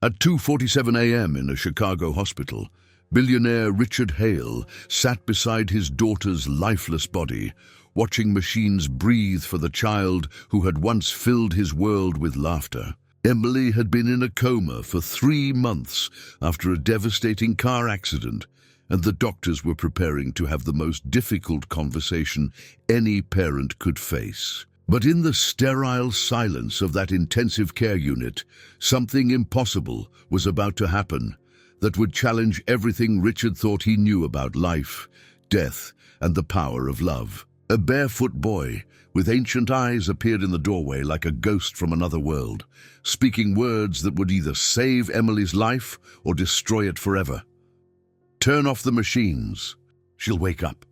At 2:47 a.m. in a Chicago hospital, billionaire Richard Hale sat beside his daughter's lifeless body, watching machines breathe for the child who had once filled his world with laughter. Emily had been in a coma for 3 months after a devastating car accident, and the doctors were preparing to have the most difficult conversation any parent could face. But in the sterile silence of that intensive care unit, something impossible was about to happen that would challenge everything Richard thought he knew about life, death, and the power of love. A barefoot boy with ancient eyes appeared in the doorway like a ghost from another world, speaking words that would either save Emily's life or destroy it forever. "Turn off the machines. She'll wake up."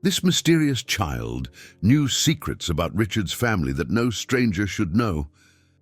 This mysterious child knew secrets about Richard's family that no stranger should know,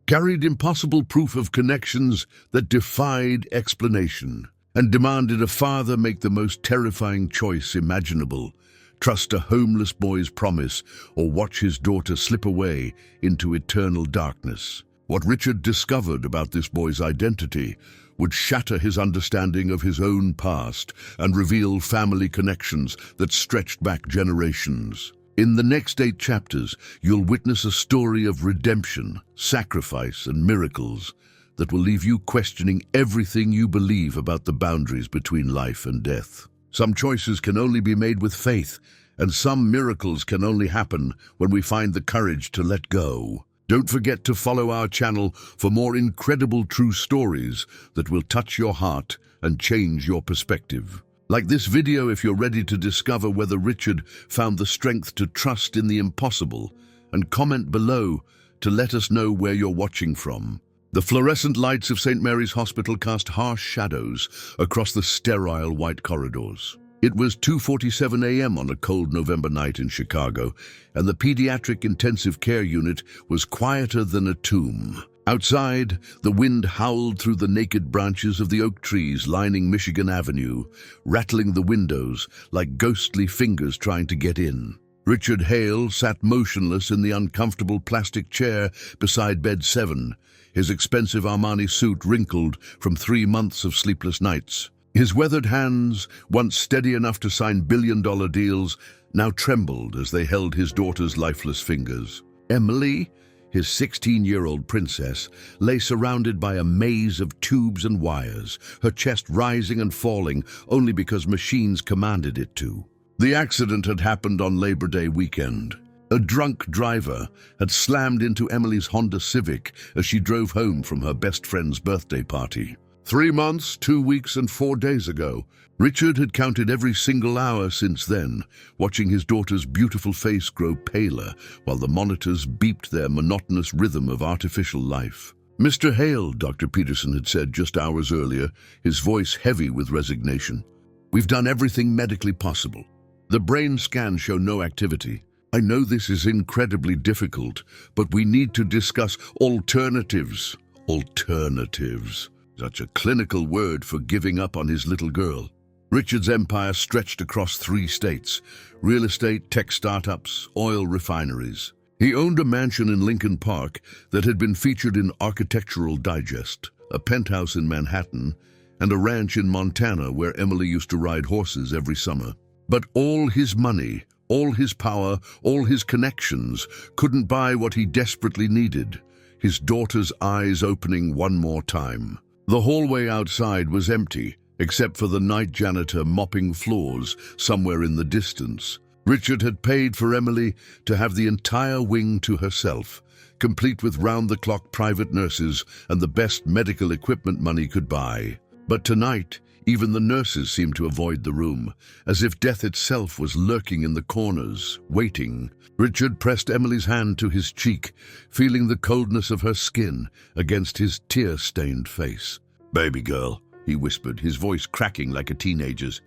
carried impossible proof of connections that defied explanation, and demanded a father make the most terrifying choice imaginable: trust a homeless boy's promise or watch his daughter slip away into eternal darkness. What Richard discovered about this boy's identity would shatter his understanding of his own past and reveal family connections that stretched back generations. In the next 8 chapters, you'll witness a story of redemption, sacrifice, and miracles that will leave you questioning everything you believe about the boundaries between life and death. Some choices can only be made with faith, and some miracles can only happen when we find the courage to let go. Don't forget to follow our channel for more incredible true stories that will touch your heart and change your perspective. Like this video if you're ready to discover whether Richard found the strength to trust in the impossible, and comment below to let us know where you're watching from. The fluorescent lights of St. Mary's Hospital cast harsh shadows across the sterile white corridors. It was 2:47 a.m. on a cold November night in Chicago, and the pediatric intensive care unit was quieter than a tomb. Outside, the wind howled through the naked branches of the oak trees lining Michigan Avenue, rattling the windows like ghostly fingers trying to get in. Richard Hale sat motionless in the uncomfortable plastic chair beside bed 7, his expensive Armani suit wrinkled from 3 months of sleepless nights. His weathered hands, once steady enough to sign billion-dollar deals, now trembled as they held his daughter's lifeless fingers. Emily, his 16-year-old princess, lay surrounded by a maze of tubes and wires, her chest rising and falling only because machines commanded it to. The accident had happened on Labor Day weekend. A drunk driver had slammed into Emily's Honda Civic as she drove home from her best friend's birthday party. 3 months, 2 weeks, and 4 days ago, Richard had counted every single hour since then, watching his daughter's beautiful face grow paler while the monitors beeped their monotonous rhythm of artificial life. "Mr. Hale," Dr. Peterson had said just hours earlier, his voice heavy with resignation, "we've done everything medically possible. The brain scans show no activity. I know this is incredibly difficult, but we need to discuss alternatives." Alternatives. Such a clinical word for giving up on his little girl. Richard's empire stretched across 3 states: real estate, tech startups, oil refineries. He owned a mansion in Lincoln Park that had been featured in Architectural Digest, a penthouse in Manhattan, and a ranch in Montana where Emily used to ride horses every summer. But all his money, all his power, all his connections couldn't buy what he desperately needed: his daughter's eyes opening one more time. The hallway outside was empty, except for the night janitor mopping floors somewhere in the distance. Richard had paid for Emily to have the entire wing to herself, complete with round-the-clock private nurses and the best medical equipment money could buy. But tonight, even the nurses seemed to avoid the room, as if death itself was lurking in the corners, waiting. Richard pressed Emily's hand to his cheek, feeling the coldness of her skin against his tear-stained face. "Baby girl," he whispered, his voice cracking like a teenager's.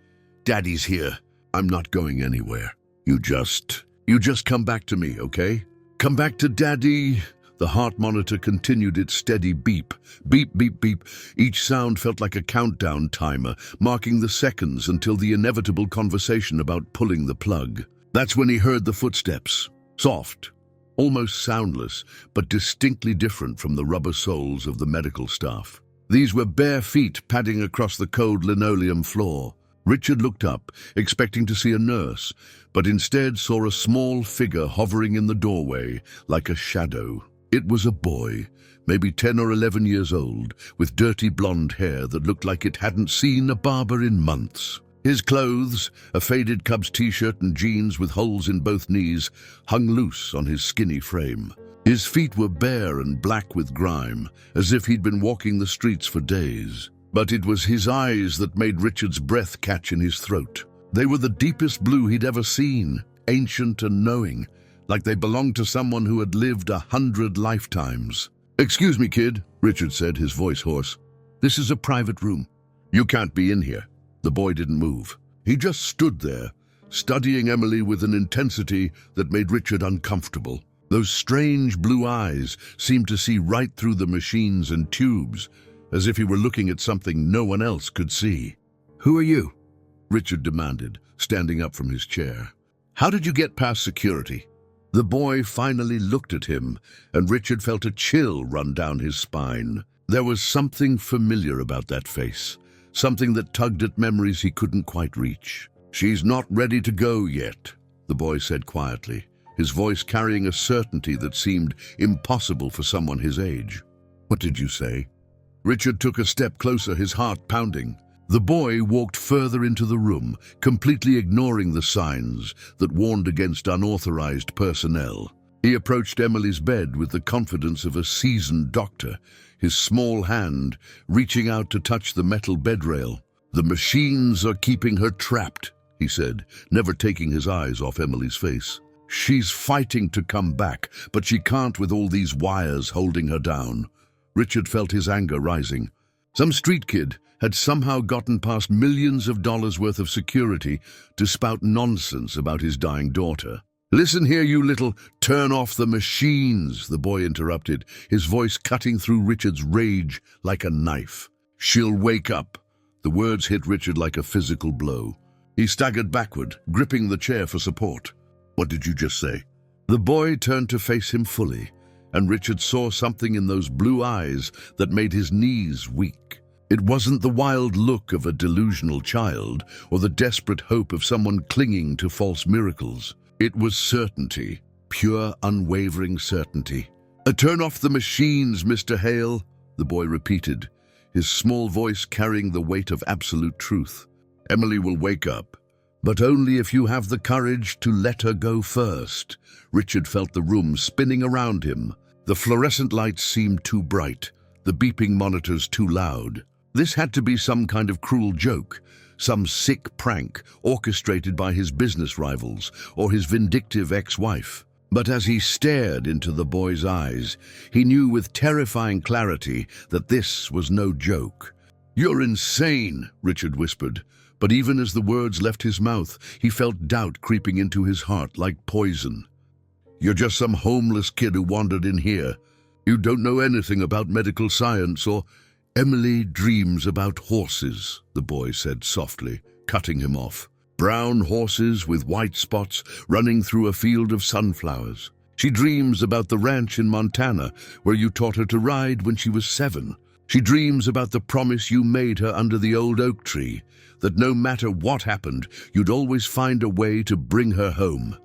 "Daddy's here. I'm not going anywhere. You just come back to me, okay? Come back to Daddy." The heart monitor continued its steady beep. Beep, beep, beep. Each sound felt like a countdown timer, marking the seconds until the inevitable conversation about pulling the plug. That's when he heard the footsteps. Soft, almost soundless, but distinctly different from the rubber soles of the medical staff. These were bare feet padding across the cold linoleum floor. Richard looked up, expecting to see a nurse, but instead saw a small figure hovering in the doorway, like a shadow. It was a boy, maybe 10 or 11 years old, with dirty blonde hair that looked like it hadn't seen a barber in months. His clothes, a faded Cubs t-shirt and jeans with holes in both knees, hung loose on his skinny frame. His feet were bare and black with grime, as if he'd been walking the streets for days. But it was his eyes that made Richard's breath catch in his throat. They were the deepest blue he'd ever seen, ancient and knowing, like they belonged to someone who had lived 100 lifetimes. "Excuse me, kid," Richard said, his voice hoarse. "This is a private room. You can't be in here." The boy didn't move. He just stood there, studying Emily with an intensity that made Richard uncomfortable. Those strange blue eyes seemed to see right through the machines and tubes, as if he were looking at something no one else could see. "Who are you?" Richard demanded, standing up from his chair. "How did you get past security?" The boy finally looked at him, and Richard felt a chill run down his spine. There was something familiar about that face, something that tugged at memories he couldn't quite reach. "She's not ready to go yet," the boy said quietly, his voice carrying a certainty that seemed impossible for someone his age. "What did you say?" Richard took a step closer, his heart pounding. The boy walked further into the room, completely ignoring the signs that warned against unauthorized personnel. He approached Emily's bed with the confidence of a seasoned doctor, his small hand reaching out to touch the metal bedrail. "The machines are keeping her trapped," he said, never taking his eyes off Emily's face. "She's fighting to come back, but she can't with all these wires holding her down." Richard felt his anger rising. Some street kid had somehow gotten past millions of dollars worth of security to spout nonsense about his dying daughter. "Listen here, you little turn off the machines," the boy interrupted, his voice cutting through Richard's rage like a knife. "She'll wake up." The words hit Richard like a physical blow. He staggered backward, gripping the chair for support. "What did you just say?" The boy turned to face him fully, and Richard saw something in those blue eyes that made his knees weak. It wasn't the wild look of a delusional child or the desperate hope of someone clinging to false miracles. It was certainty, pure, unwavering certainty. "Turn off the machines, Mr. Hale," the boy repeated, his small voice carrying the weight of absolute truth. "Emily will wake up, but only if you have the courage to let her go first." Richard felt the room spinning around him. The fluorescent lights seemed too bright, the beeping monitors too loud. This had to be some kind of cruel joke, some sick prank orchestrated by his business rivals or his vindictive ex-wife. But as he stared into the boy's eyes, he knew with terrifying clarity that this was no joke. "You're insane," Richard whispered, but even as the words left his mouth, he felt doubt creeping into his heart like poison. "You're just some homeless kid who wandered in here. You don't know anything about medical science or—" "Emily dreams about horses," the boy said softly, cutting him off. "Brown horses with white spots running through a field of sunflowers. She dreams about the ranch in Montana where you taught her to ride when she was 7. She dreams about the promise you made her under the old oak tree, that no matter what happened, you'd always find a way to bring her home."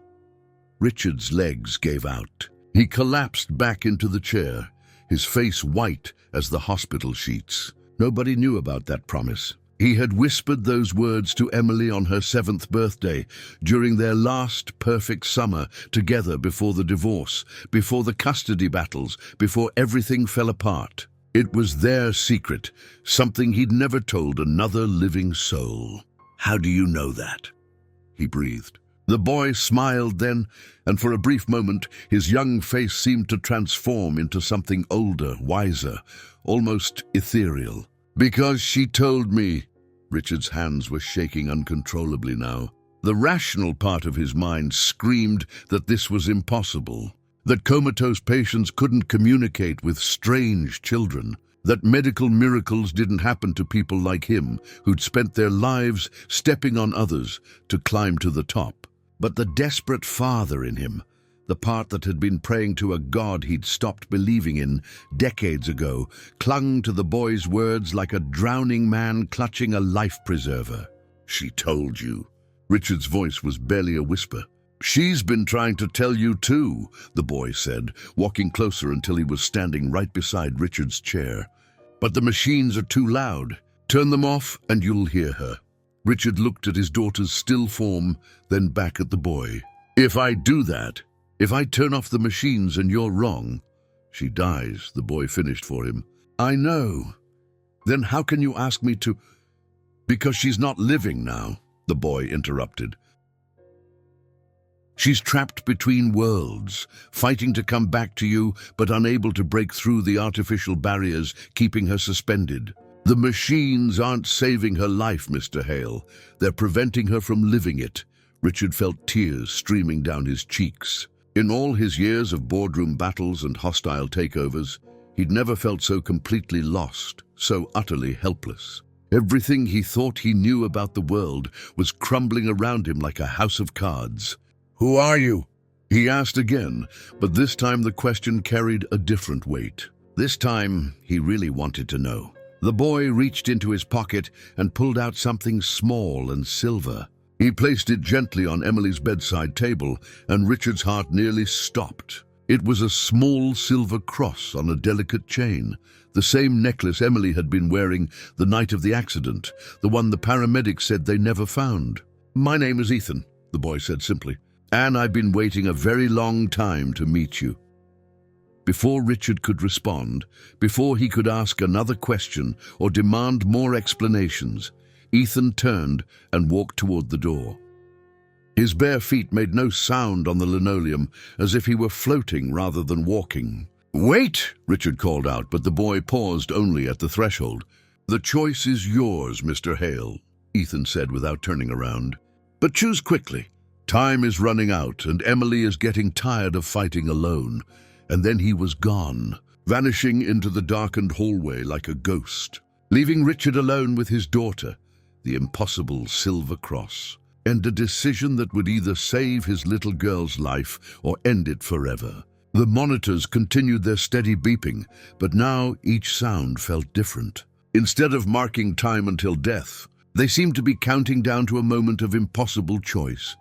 Richard's legs gave out. He collapsed back into the chair, his face white as the hospital sheets. Nobody knew about that promise. He had whispered those words to Emily on her 7th birthday, during their last perfect summer together before the divorce, before the custody battles, before everything fell apart. It was their secret, something he'd never told another living soul. "How do you know that?" he breathed. The boy smiled then, and for a brief moment, his young face seemed to transform into something older, wiser, almost ethereal. "Because she told me." Richard's hands were shaking uncontrollably now. The rational part of his mind screamed that this was impossible, that comatose patients couldn't communicate with strange children, that medical miracles didn't happen to people like him who'd spent their lives stepping on others to climb to the top. But the desperate father in him, the part that had been praying to a god he'd stopped believing in decades ago, clung to the boy's words like a drowning man clutching a life preserver. "She told you." Richard's voice was barely a whisper. "She's been trying to tell you too," the boy said, walking closer until he was standing right beside Richard's chair. "But the machines are too loud. Turn them off and you'll hear her." Richard looked at his daughter's still form, then back at the boy. "If I do that, if I turn off the machines and you're wrong, she dies," the boy finished for him. "I know. Then how can you ask me to—" "Because she's not living now," the boy interrupted. "She's trapped between worlds, fighting to come back to you, but unable to break through the artificial barriers keeping her suspended. The machines aren't saving her life, Mr. Hale. They're preventing her from living it." Richard felt tears streaming down his cheeks. In all his years of boardroom battles and hostile takeovers, he'd never felt so completely lost, so utterly helpless. Everything he thought he knew about the world was crumbling around him like a house of cards. "Who are you?" he asked again, but this time the question carried a different weight. This time, he really wanted to know. The boy reached into his pocket and pulled out something small and silver. He placed it gently on Emily's bedside table, and Richard's heart nearly stopped. It was a small silver cross on a delicate chain, the same necklace Emily had been wearing the night of the accident, the one the paramedics said they never found. "My name is Ethan," the boy said simply, "and I've been waiting a very long time to meet you." Before Richard could respond, before he could ask another question or demand more explanations, Ethan turned and walked toward the door. His bare feet made no sound on the linoleum, as if he were floating rather than walking. "Wait!" Richard called out, but the boy paused only at the threshold. "The choice is yours, Mr. Hale," Ethan said without turning around. "But choose quickly. Time is running out, and Emily is getting tired of fighting alone." And then he was gone, vanishing into the darkened hallway like a ghost, leaving Richard alone with his daughter, the impossible silver cross, and a decision that would either save his little girl's life or end it forever. The monitors continued their steady beeping, but now each sound felt different. Instead of marking time until death, they seemed to be counting down to a moment of impossible choice.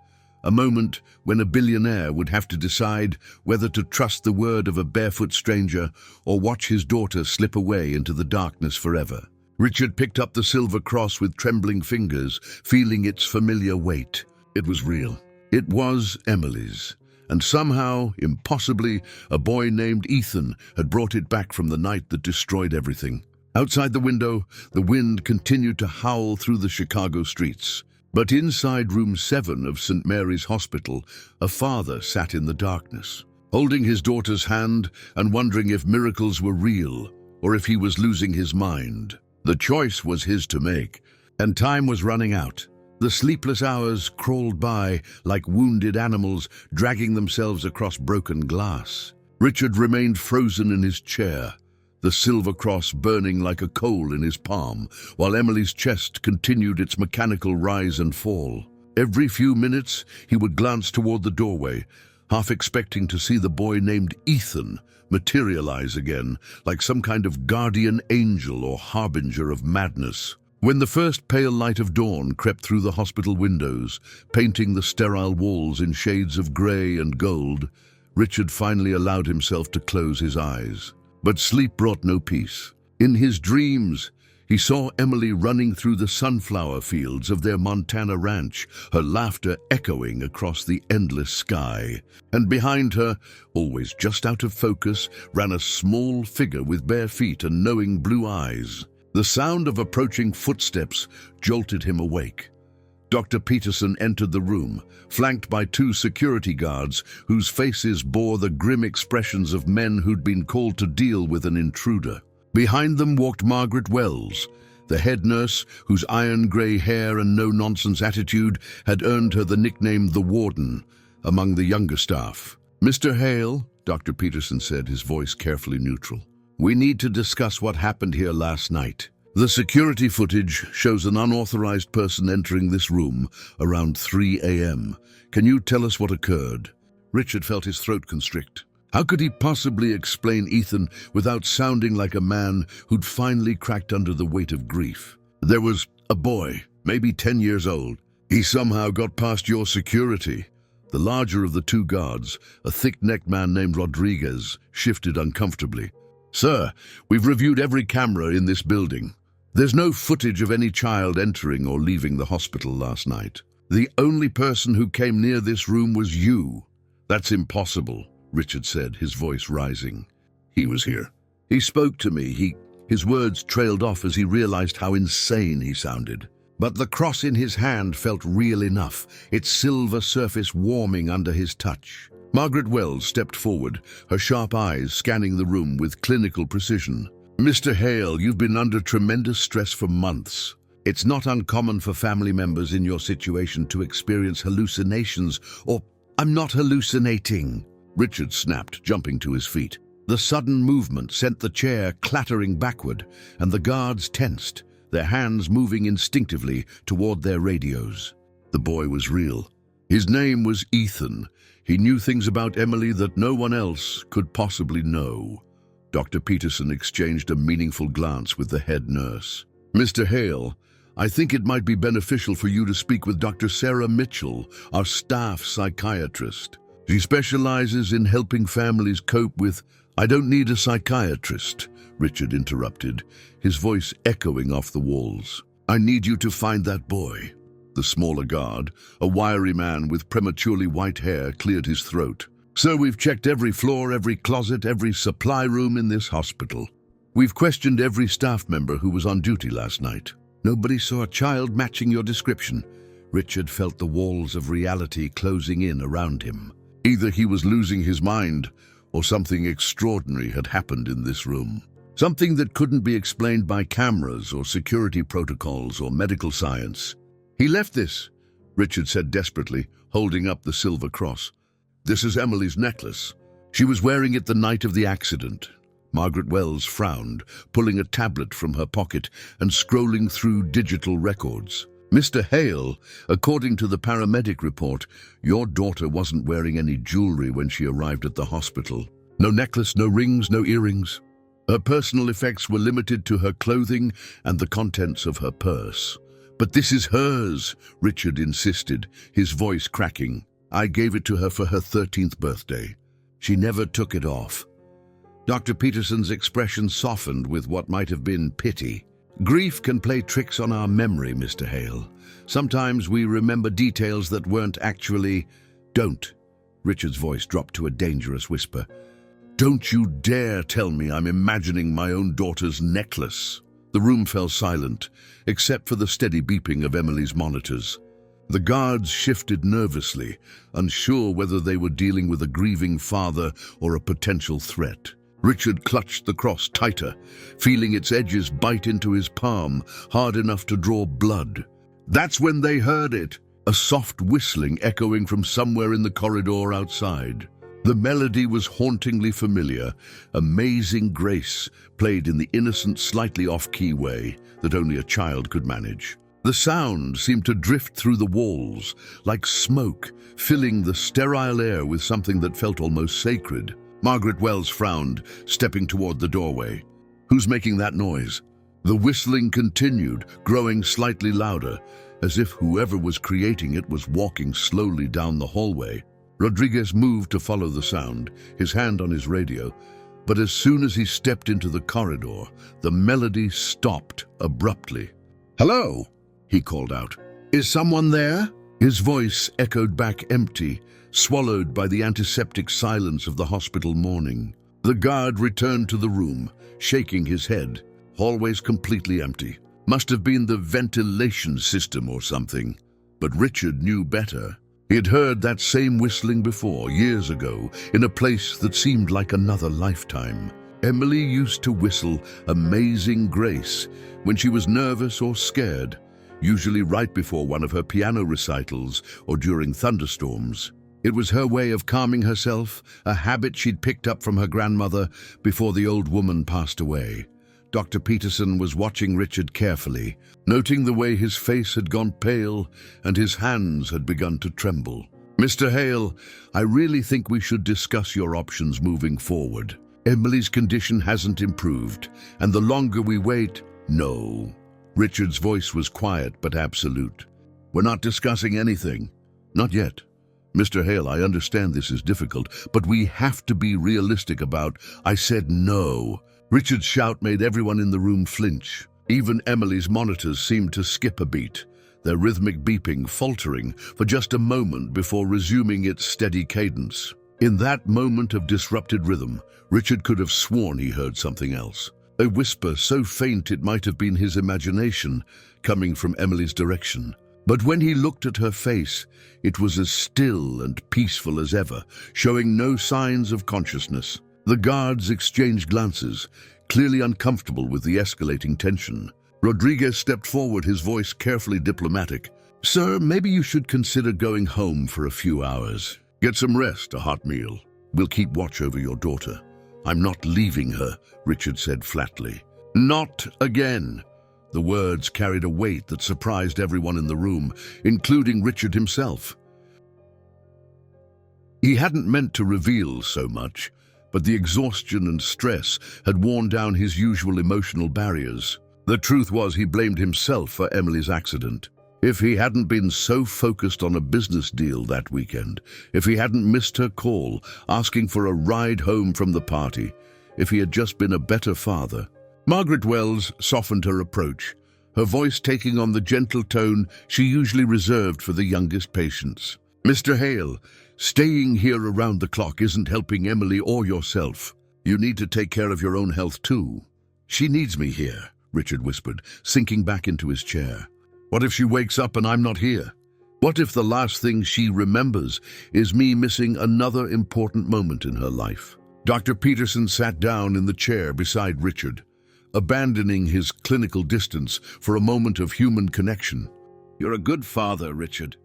A moment when a billionaire would have to decide whether to trust the word of a barefoot stranger or watch his daughter slip away into the darkness forever. Richard picked up the silver cross with trembling fingers, feeling its familiar weight. It was real. It was Emily's. And somehow, impossibly, a boy named Ethan had brought it back from the night that destroyed everything. Outside the window, the wind continued to howl through the Chicago streets. But inside room 7 of St. Mary's Hospital, a father sat in the darkness, holding his daughter's hand and wondering if miracles were real or if he was losing his mind. The choice was his to make, and time was running out. The sleepless hours crawled by like wounded animals dragging themselves across broken glass. Richard remained frozen in his chair, the silver cross burning like a coal in his palm, while Emily's chest continued its mechanical rise and fall. Every few minutes, he would glance toward the doorway, half expecting to see the boy named Ethan materialize again, like some kind of guardian angel or harbinger of madness. When the first pale light of dawn crept through the hospital windows, painting the sterile walls in shades of gray and gold, Richard finally allowed himself to close his eyes. But sleep brought no peace. In his dreams, he saw Emily running through the sunflower fields of their Montana ranch, her laughter echoing across the endless sky. And behind her, always just out of focus, ran a small figure with bare feet and knowing blue eyes. The sound of approaching footsteps jolted him awake. Dr. Peterson entered the room, flanked by 2 security guards whose faces bore the grim expressions of men who'd been called to deal with an intruder. Behind them walked Margaret Wells, the head nurse whose iron-gray hair and no-nonsense attitude had earned her the nickname the Warden among the younger staff. "Mr. Hale," Dr. Peterson said, his voice carefully neutral, "we need to discuss what happened here last night. The security footage shows an unauthorized person entering this room around 3 a.m. Can you tell us what occurred?" Richard felt his throat constrict. How could he possibly explain Ethan without sounding like a man who'd finally cracked under the weight of grief? There was a boy, maybe 10 years old. He somehow got past your security. The larger of the two guards, a thick-necked man named Rodriguez, shifted uncomfortably. Sir, we've reviewed every camera in this building. There's no footage of any child entering or leaving the hospital last night. The only person who came near this room was you. That's impossible, Richard said, his voice rising. He was here. He spoke to me. His words trailed off as he realized how insane he sounded. But the cross in his hand felt real enough, its silver surface warming under his touch. Margaret Wells stepped forward, her sharp eyes scanning the room with clinical precision. Mr. Hale, you've been under tremendous stress for months. It's not uncommon for family members in your situation to experience hallucinations or... I'm not hallucinating, Richard snapped, jumping to his feet. The sudden movement sent the chair clattering backward, and the guards tensed, their hands moving instinctively toward their radios. The boy was real. His name was Ethan. He knew things about Emily that no one else could possibly know. Dr. Peterson exchanged a meaningful glance with the head nurse. Mr. Hale, I think it might be beneficial for you to speak with Dr. Sarah Mitchell, our staff psychiatrist. She specializes in helping families cope with... I don't need a psychiatrist, Richard interrupted, his voice echoing off the walls. I need you to find that boy. The smaller guard, a wiry man with prematurely white hair, cleared his throat. Sir, we've checked every floor, every closet, every supply room in this hospital. We've questioned every staff member who was on duty last night. Nobody saw a child matching your description. Richard felt the walls of reality closing in around him. Either he was losing his mind, or something extraordinary had happened in this room. Something that couldn't be explained by cameras or security protocols or medical science. He left this, Richard said desperately, holding up the silver cross. This is Emily's necklace. She was wearing it the night of the accident. Margaret Wells frowned, pulling a tablet from her pocket and scrolling through digital records. Mr. Hale, according to the paramedic report, your daughter wasn't wearing any jewelry when she arrived at the hospital. No necklace, no rings, no earrings. Her personal effects were limited to her clothing and the contents of her purse. But this is hers, Richard insisted, his voice cracking. I gave it to her for her 13th birthday. She never took it off. Dr. Peterson's expression softened with what might have been pity. Grief can play tricks on our memory, Mr. Hale. Sometimes we remember details that weren't actually... Don't. Richard's voice dropped to a dangerous whisper. Don't you dare tell me I'm imagining my own daughter's necklace. The room fell silent, except for the steady beeping of Emily's monitors. The guards shifted nervously, unsure whether they were dealing with a grieving father or a potential threat. Richard clutched the cross tighter, feeling its edges bite into his palm, hard enough to draw blood. That's when they heard it, a soft whistling echoing from somewhere in the corridor outside. The melody was hauntingly familiar, Amazing Grace, played in the innocent, slightly off-key way that only a child could manage. The sound seemed to drift through the walls, like smoke, filling the sterile air with something that felt almost sacred. Margaret Wells frowned, stepping toward the doorway. Who's making that noise? The whistling continued, growing slightly louder, as if whoever was creating it was walking slowly down the hallway. Rodriguez moved to follow the sound, his hand on his radio, but as soon as he stepped into the corridor, the melody stopped abruptly. "Hello?" he called out. "Is someone there?" His voice echoed back empty, swallowed by the antiseptic silence of the hospital morning. The guard returned to the room, shaking his head. Hallways completely empty. Must have been the ventilation system or something. But Richard knew better. He had heard that same whistling before, years ago, in a place that seemed like another lifetime. Emily used to whistle Amazing Grace when she was nervous or scared, usually right before one of her piano recitals or during thunderstorms. It was her way of calming herself, a habit she'd picked up from her grandmother before the old woman passed away. Dr. Peterson was watching Richard carefully, noting the way his face had gone pale and his hands had begun to tremble. Mr. Hale, I really think we should discuss your options moving forward. Emily's condition hasn't improved, and the longer we wait, no. Richard's voice was quiet but absolute. We're not discussing anything. Not yet. Mr. Hale, I understand this is difficult, but we have to be realistic about. I said no. Richard's shout made everyone in the room flinch. Even Emily's monitors seemed to skip a beat, their rhythmic beeping faltering for just a moment before resuming its steady cadence. In that moment of disrupted rhythm, Richard could have sworn he heard something else. A whisper so faint it might have been his imagination coming from Emily's direction. But when he looked at her face, it was as still and peaceful as ever, showing no signs of consciousness. The guards exchanged glances, clearly uncomfortable with the escalating tension. Rodriguez stepped forward, his voice carefully diplomatic. "Sir, maybe you should consider going home for a few hours. Get some rest, a hot meal. We'll keep watch over your daughter." "I'm not leaving her," Richard said flatly. "Not again." The words carried a weight that surprised everyone in the room, including Richard himself. He hadn't meant to reveal so much, but the exhaustion and stress had worn down his usual emotional barriers. The truth was he blamed himself for Emily's accident. If he hadn't been so focused on a business deal that weekend, if he hadn't missed her call, asking for a ride home from the party, if he had just been a better father. Margaret Wells softened her approach, her voice taking on the gentle tone she usually reserved for the youngest patients. "Mr. Hale, staying here around the clock isn't helping Emily or yourself. You need to take care of your own health too." "She needs me here," Richard whispered, sinking back into his chair. "What if she wakes up and I'm not here? What if the last thing she remembers is me missing another important moment in her life?" Dr. Peterson sat down in the chair beside Richard, abandoning his clinical distance for a moment of human connection. "You're a good father, Richard.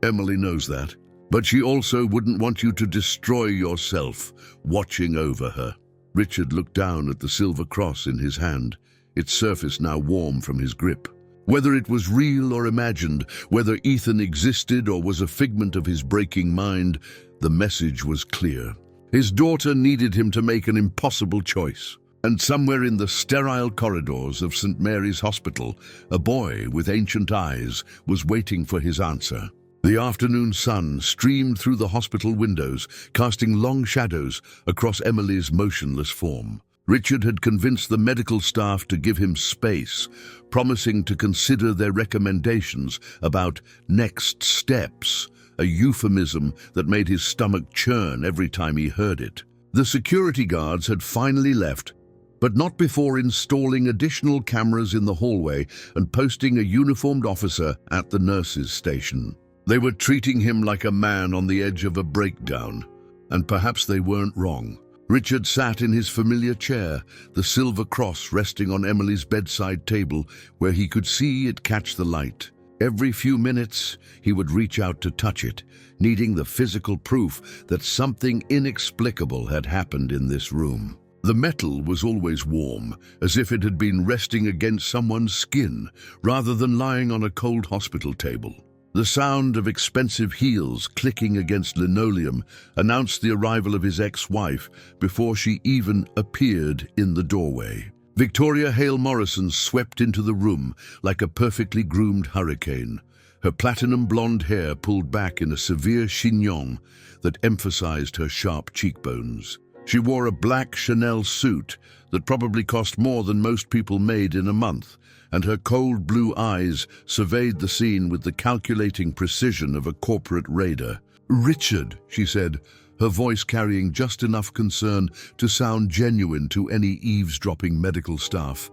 Emily knows that. But she also wouldn't want you to destroy yourself watching over her." Richard looked down at the silver cross in his hand, its surface now warm from his grip. Whether it was real or imagined, whether Ethan existed or was a figment of his breaking mind, the message was clear. His daughter needed him to make an impossible choice. And somewhere in the sterile corridors of St. Mary's Hospital, a boy with ancient eyes was waiting for his answer. The afternoon sun streamed through the hospital windows, casting long shadows across Emily's motionless form. Richard had convinced the medical staff to give him space, promising to consider their recommendations about next steps, a euphemism that made his stomach churn every time he heard it. The security guards had finally left, but not before installing additional cameras in the hallway and posting a uniformed officer at the nurses' station. They were treating him like a man on the edge of a breakdown, and perhaps they weren't wrong. Richard sat in his familiar chair, the silver cross resting on Emily's bedside table where he could see it catch the light. Every few minutes, he would reach out to touch it, needing the physical proof that something inexplicable had happened in this room. The metal was always warm, as if it had been resting against someone's skin, rather than lying on a cold hospital table. The sound of expensive heels clicking against linoleum announced the arrival of his ex-wife before she even appeared in the doorway. Victoria Hale Morrison swept into the room like a perfectly groomed hurricane, her platinum blonde hair pulled back in a severe chignon that emphasized her sharp cheekbones. She wore a black Chanel suit that probably cost more than most people made in a month, and her cold blue eyes surveyed the scene with the calculating precision of a corporate raider. "Richard," she said, her voice carrying just enough concern to sound genuine to any eavesdropping medical staff.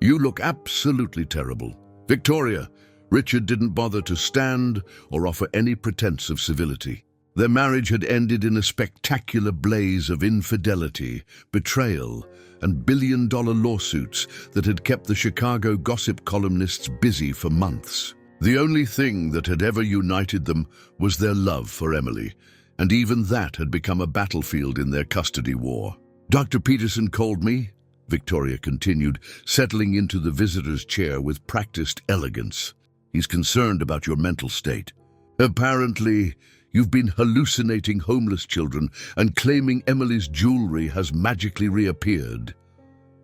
"You look absolutely terrible." "Victoria," Richard didn't bother to stand or offer any pretense of civility. Their marriage had ended in a spectacular blaze of infidelity, betrayal, and billion-dollar lawsuits that had kept the Chicago gossip columnists busy for months. The only thing that had ever united them was their love for Emily, and even that had become a battlefield in their custody war. "Dr. Peterson called me," Victoria continued, settling into the visitor's chair with practiced elegance. "He's concerned about your mental state. Apparently, You've been hallucinating homeless children and claiming Emily's jewelry has magically reappeared."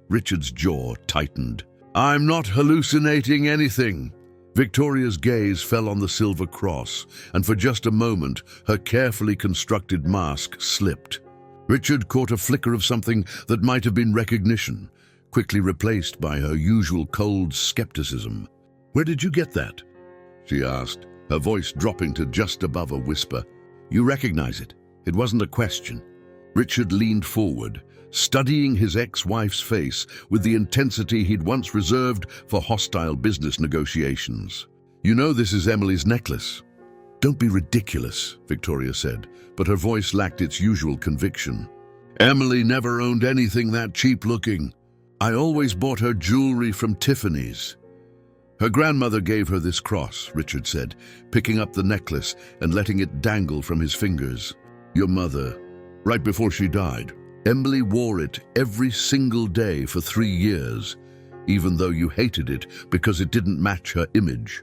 Richard's jaw tightened. "I'm not hallucinating anything." Victoria's gaze fell on the silver cross, and for just a moment, her carefully constructed mask slipped. Richard caught a flicker of something that might have been recognition, quickly replaced by her usual cold skepticism. "Where did you get that?" she asked, her voice dropping to just above a whisper. "You recognize it. It wasn't a question." Richard leaned forward, studying his ex-wife's face with the intensity he'd once reserved for hostile business negotiations. "You know this is Emily's necklace." "Don't be ridiculous," Victoria said, but her voice lacked its usual conviction. "Emily never owned anything that cheap-looking. I always bought her jewelry from Tiffany's." "Her grandmother gave her this cross," Richard said, picking up the necklace and letting it dangle from his fingers. "Your mother, right before she died. Emily wore it every single day for 3 years, even though you hated it because it didn't match her image."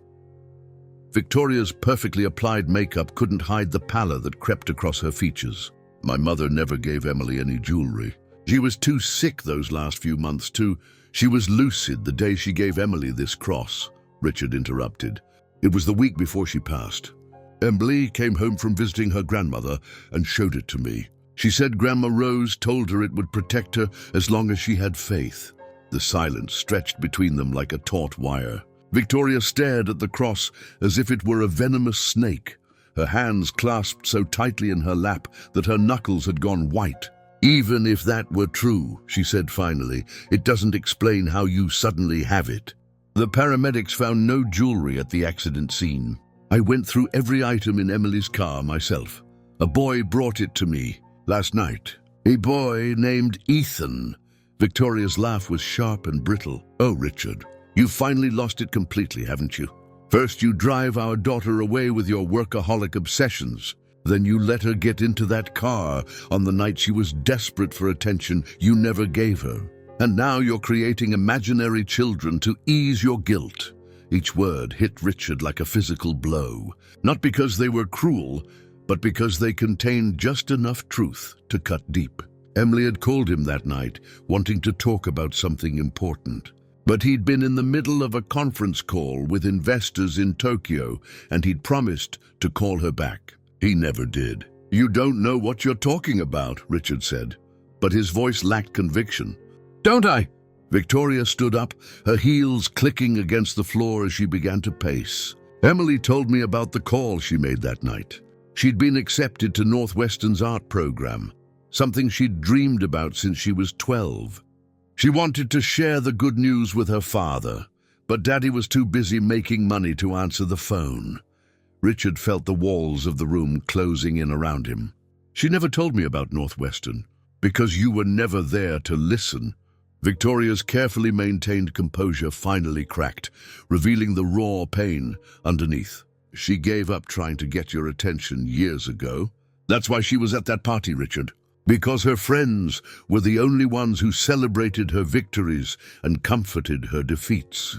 Victoria's perfectly applied makeup couldn't hide the pallor that crept across her features. "My mother never gave Emily any jewelry. She was too sick those last few months too. She was lucid the day she gave Emily this cross," Richard interrupted. "It was the week before she passed. Emily came home from visiting her grandmother and showed it to me. She said Grandma Rose told her it would protect her as long as she had faith." The silence stretched between them like a taut wire. Victoria stared at the cross as if it were a venomous snake, her hands clasped so tightly in her lap that her knuckles had gone white. "Even if that were true," she said finally, "it doesn't explain how you suddenly have it." "The paramedics found no jewelry at the accident scene. I went through every item in Emily's car myself. A boy brought it to me last night. A boy named Ethan." Victoria's laugh was sharp and brittle. "Oh, Richard, you've finally lost it completely, haven't you? First you drive our daughter away with your workaholic obsessions. Then you let her get into that car on the night she was desperate for attention you never gave her. And now you're creating imaginary children to ease your guilt." Each word hit Richard like a physical blow, not because they were cruel, but because they contained just enough truth to cut deep. Emily had called him that night, wanting to talk about something important. But he'd been in the middle of a conference call with investors in Tokyo, and he'd promised to call her back. He never did. "You don't know what you're talking about," Richard said, but his voice lacked conviction. "Don't I?" Victoria stood up, her heels clicking against the floor as she began to pace. "Emily told me about the call she made that night. She'd been accepted to Northwestern's art program, something she'd dreamed about since she was 12. She wanted to share the good news with her father, but Daddy was too busy making money to answer the phone." Richard felt the walls of the room closing in around him. "She never told me about Northwestern, because you were never there to listen." Victoria's carefully maintained composure finally cracked, revealing the raw pain underneath. "She gave up trying to get your attention years ago. That's why she was at that party, Richard. Because her friends were the only ones who celebrated her victories and comforted her defeats."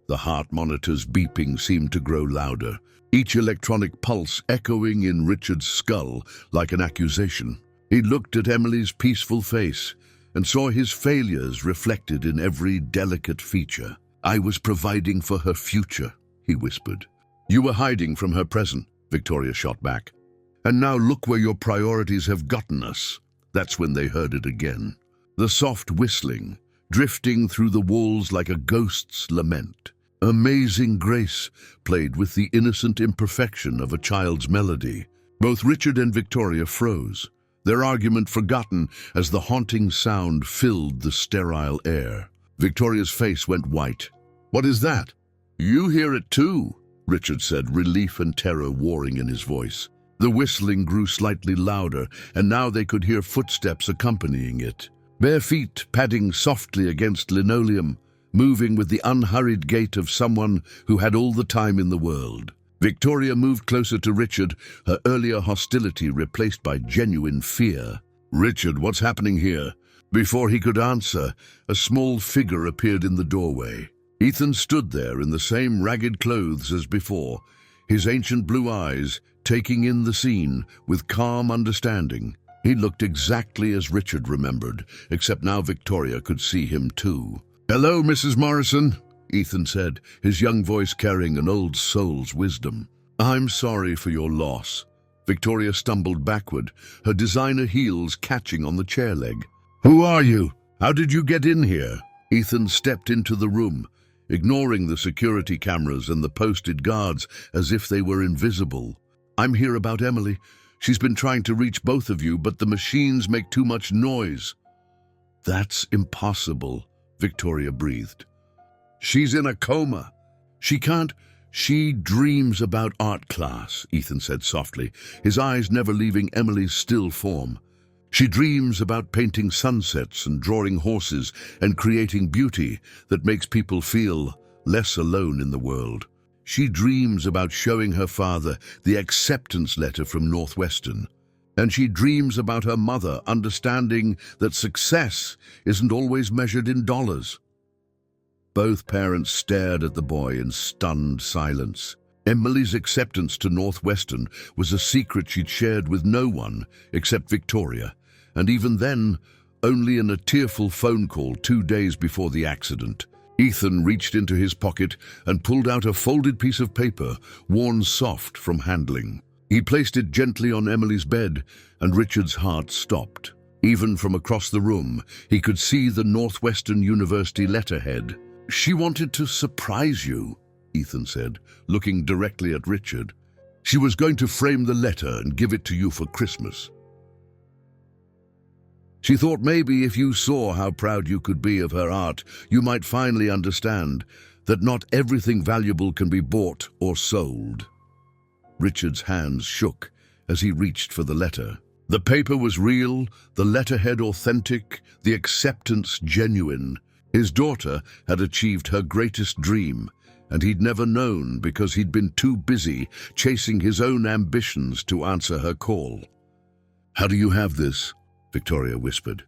The heart monitor's beeping seemed to grow louder, each electronic pulse echoing in Richard's skull like an accusation. He looked at Emily's peaceful face and saw his failures reflected in every delicate feature. "I was providing for her future," he whispered. "You were hiding from her present," Victoria shot back. "And now look where your priorities have gotten us." That's when they heard it again. The soft whistling, drifting through the walls like a ghost's lament. Amazing Grace played with the innocent imperfection of a child's melody. Both Richard and Victoria froze, their argument forgotten as the haunting sound filled the sterile air. Victoria's face went white. "What is that?" "You hear it too," Richard said, relief and terror warring in his voice. The whistling grew slightly louder, and now they could hear footsteps accompanying it. Bare feet padding softly against linoleum, moving with the unhurried gait of someone who had all the time in the world. Victoria moved closer to Richard, her earlier hostility replaced by genuine fear. "Richard, what's happening here?" Before he could answer, a small figure appeared in the doorway. Ethan stood there in the same ragged clothes as before, his ancient blue eyes taking in the scene with calm understanding. He looked exactly as Richard remembered, except now Victoria could see him too. "Hello, Mrs. Morrison," Ethan said, his young voice carrying an old soul's wisdom. "I'm sorry for your loss." Victoria stumbled backward, her designer heels catching on the chair leg. "Who are you? How did you get in here?" Ethan stepped into the room, ignoring the security cameras and the posted guards as if they were invisible. "I'm here about Emily. She's been trying to reach both of you, but the machines make too much noise." "That's impossible," Victoria breathed. "She's in a coma. She can't—" "She dreams about art class," Ethan said softly, his eyes never leaving Emily's still form. "She dreams about painting sunsets and drawing horses and creating beauty that makes people feel less alone in the world. She dreams about showing her father the acceptance letter from Northwestern. And she dreams about her mother understanding that success isn't always measured in dollars." Both parents stared at the boy in stunned silence. Emily's acceptance to Northwestern was a secret she'd shared with no one except Victoria, and even then, only in a tearful phone call 2 days before the accident. Ethan reached into his pocket and pulled out a folded piece of paper, worn soft from handling. He placed it gently on Emily's bed, and Richard's heart stopped. Even from across the room, he could see the Northwestern University letterhead. "She wanted to surprise you," Ethan said, looking directly at Richard. "She was going to frame the letter and give it to you for Christmas. She thought maybe if you saw how proud you could be of her art, you might finally understand that not everything valuable can be bought or sold." Richard's hands shook as he reached for the letter. The paper was real, the letterhead authentic, the acceptance genuine. His daughter had achieved her greatest dream, and he'd never known because he'd been too busy chasing his own ambitions to answer her call. "How do you have this?" Victoria whispered.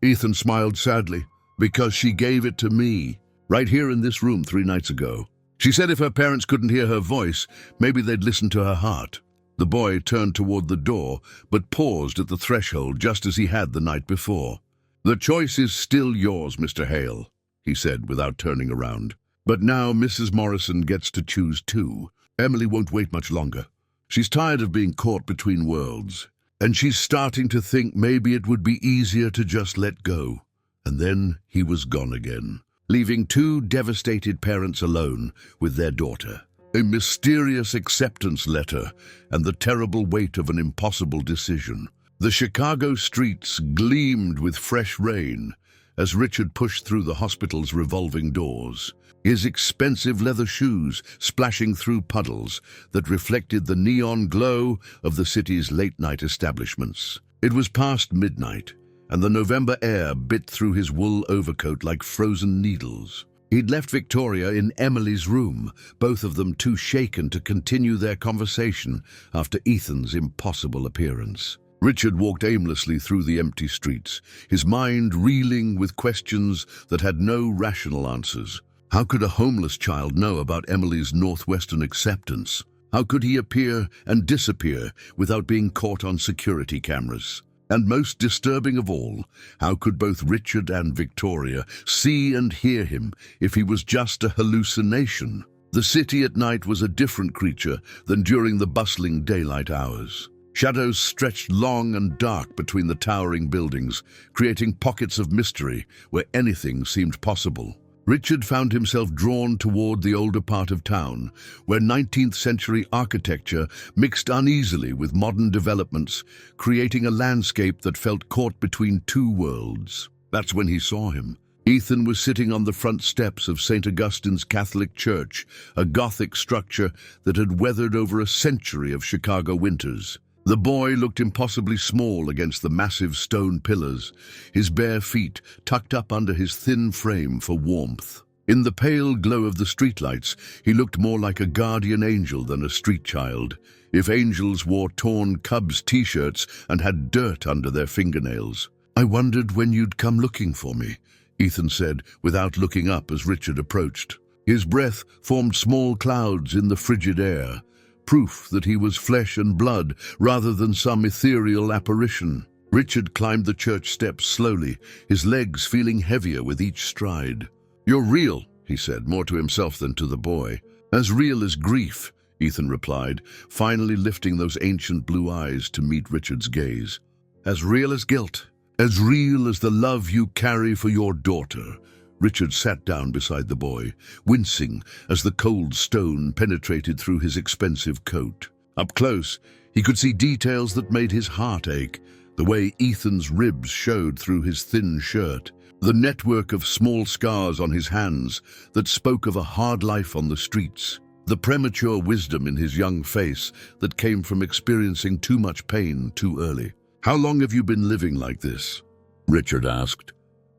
Ethan smiled sadly. "Because she gave it to me, right here in this room 3 nights ago. She said if her parents couldn't hear her voice, maybe they'd listen to her heart." The boy turned toward the door, but paused at the threshold just as he had the night before. "The choice is still yours, Mr. Hale," he said without turning around. "But now Mrs. Morrison gets to choose too. Emily won't wait much longer. She's tired of being caught between worlds. And she's starting to think maybe it would be easier to just let go." And then he was gone again, leaving 2 devastated parents alone with their daughter. A mysterious acceptance letter and the terrible weight of an impossible decision. The Chicago streets gleamed with fresh rain as Richard pushed through the hospital's revolving doors, his expensive leather shoes splashing through puddles that reflected the neon glow of the city's late-night establishments. It was past midnight, and the November air bit through his wool overcoat like frozen needles. He'd left Victoria in Emily's room, both of them too shaken to continue their conversation after Ethan's impossible appearance. Richard walked aimlessly through the empty streets, his mind reeling with questions that had no rational answers. How could a homeless child know about Emily's Northwestern acceptance? How could he appear and disappear without being caught on security cameras? And most disturbing of all, how could both Richard and Victoria see and hear him if he was just a hallucination? The city at night was a different creature than during the bustling daylight hours. Shadows stretched long and dark between the towering buildings, creating pockets of mystery where anything seemed possible. Richard found himself drawn toward the older part of town, where 19th-century architecture mixed uneasily with modern developments, creating a landscape that felt caught between 2 worlds. That's when he saw him. Ethan was sitting on the front steps of St. Augustine's Catholic Church, a Gothic structure that had weathered over a century of Chicago winters. The boy looked impossibly small against the massive stone pillars, his bare feet tucked up under his thin frame for warmth. In the pale glow of the streetlights, he looked more like a guardian angel than a street child, if angels wore torn Cubs t-shirts and had dirt under their fingernails. "I wondered when you'd come looking for me," Ethan said, without looking up as Richard approached. His breath formed small clouds in the frigid air, proof that he was flesh and blood rather than some ethereal apparition. Richard climbed the church steps slowly, his legs feeling heavier with each stride. "You're real," he said, more to himself than to the boy. "As real as grief," Ethan replied, finally lifting those ancient blue eyes to meet Richard's gaze. "As real as guilt, as real as the love you carry for your daughter." Richard sat down beside the boy, wincing as the cold stone penetrated through his expensive coat. Up close, he could see details that made his heart ache, the way Ethan's ribs showed through his thin shirt, the network of small scars on his hands that spoke of a hard life on the streets, the premature wisdom in his young face that came from experiencing too much pain too early. "How long have you been living like this?" Richard asked.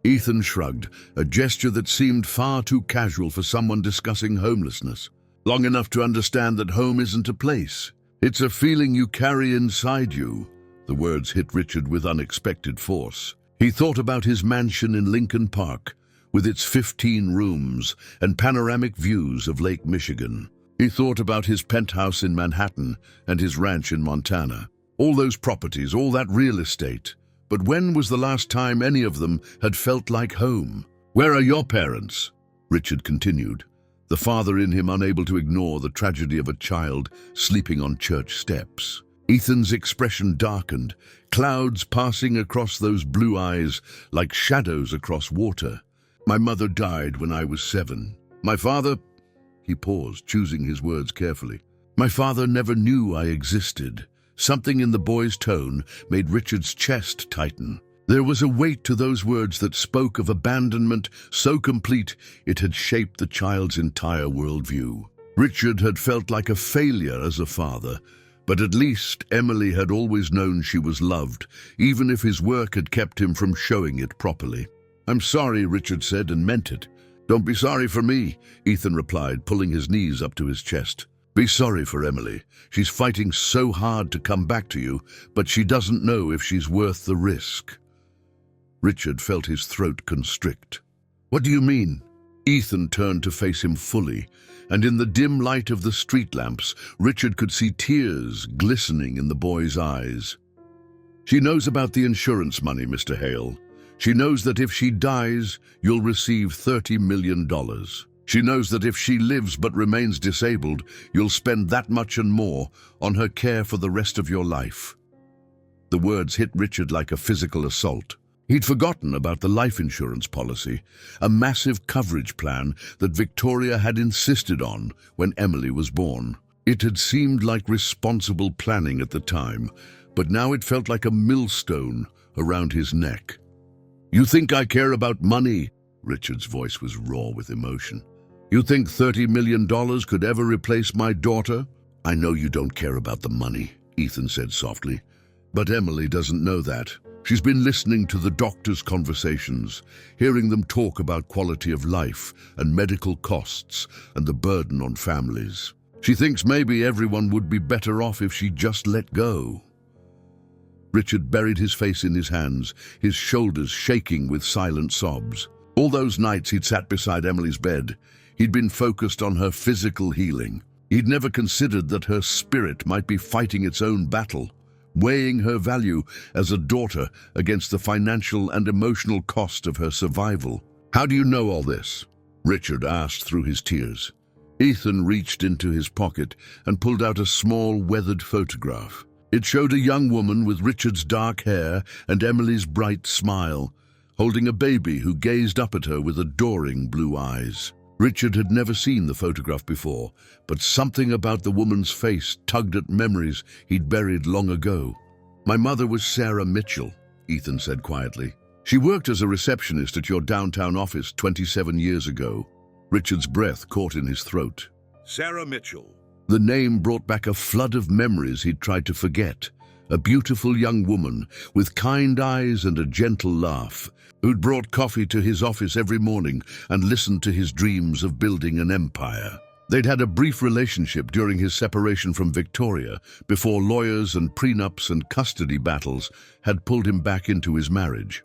Ethan shrugged, a gesture that seemed far too casual for someone discussing homelessness. "Long enough to understand that home isn't a place. It's a feeling you carry inside you." The words hit Richard with unexpected force. He thought about his mansion in Lincoln Park, with its 15 rooms and panoramic views of Lake Michigan. He thought about his penthouse in Manhattan and his ranch in Montana. All those properties, all that real estate. But when was the last time any of them had felt like home? "Where are your parents?" Richard continued, the father in him unable to ignore the tragedy of a child sleeping on church steps. Ethan's expression darkened, clouds passing across those blue eyes like shadows across water. "My mother died when I was 7. My father—" He paused, choosing his words carefully. "My father never knew I existed." Something in the boy's tone made Richard's chest tighten. There was a weight to those words that spoke of abandonment so complete it had shaped the child's entire worldview. Richard had felt like a failure as a father, but at least Emily had always known she was loved, even if his work had kept him from showing it properly. "I'm sorry," Richard said, and meant it. "Don't be sorry for me," Ethan replied, pulling his knees up to his chest. "Be sorry for Emily. She's fighting so hard to come back to you, but she doesn't know if she's worth the risk." Richard felt his throat constrict. "What do you mean?" Ethan turned to face him fully, and in the dim light of the street lamps, Richard could see tears glistening in the boy's eyes. "She knows about the insurance money, Mr. Hale. She knows that if she dies, you'll receive $30 million. She knows that if she lives but remains disabled, you'll spend that much and more on her care for the rest of your life." The words hit Richard like a physical assault. He'd forgotten about the life insurance policy, a massive coverage plan that Victoria had insisted on when Emily was born. It had seemed like responsible planning at the time, but now it felt like a millstone around his neck. "You think I care about money?" Richard's voice was raw with emotion. "You think $30 million could ever replace my daughter?" "I know you don't care about the money," Ethan said softly. "But Emily doesn't know that. She's been listening to the doctors' conversations, hearing them talk about quality of life and medical costs and the burden on families. She thinks maybe everyone would be better off if she just let go." Richard buried his face in his hands, his shoulders shaking with silent sobs. All those nights he'd sat beside Emily's bed, he'd been focused on her physical healing. He'd never considered that her spirit might be fighting its own battle, weighing her value as a daughter against the financial and emotional cost of her survival. "How do you know all this?" Richard asked through his tears. Ethan reached into his pocket and pulled out a small, weathered photograph. It showed a young woman with Richard's dark hair and Emily's bright smile, holding a baby who gazed up at her with adoring blue eyes. Richard had never seen the photograph before, but something about the woman's face tugged at memories he'd buried long ago. "My mother was Sarah Mitchell," Ethan said quietly. "She worked as a receptionist at your downtown office 27 years ago." Richard's breath caught in his throat. "Sarah Mitchell." The name brought back a flood of memories he'd tried to forget. A beautiful young woman with kind eyes and a gentle laugh, who'd brought coffee to his office every morning and listened to his dreams of building an empire. They'd had a brief relationship during his separation from Victoria, before lawyers and prenups and custody battles had pulled him back into his marriage.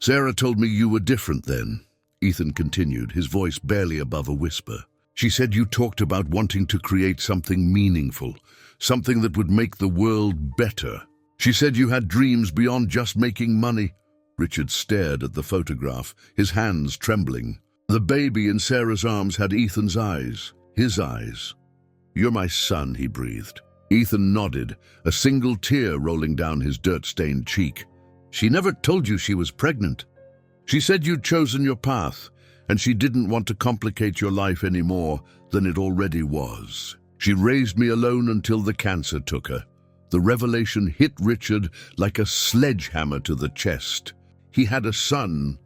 "Sarah told me you were different then," Ethan continued, his voice barely above a whisper. She said you talked about wanting to create something meaningful, something that would make the world better. She said you had dreams beyond just making money. Richard stared at the photograph, his hands trembling. The baby in Sarah's arms had Ethan's eyes, his eyes. "You're my son," he breathed. Ethan nodded, a single tear rolling down his dirt-stained cheek. "She never told you she was pregnant. She said you'd chosen your path, and she didn't want to complicate your life any more than it already was. She raised me alone until the cancer took her." The revelation hit Richard like a sledgehammer to the chest. He had a son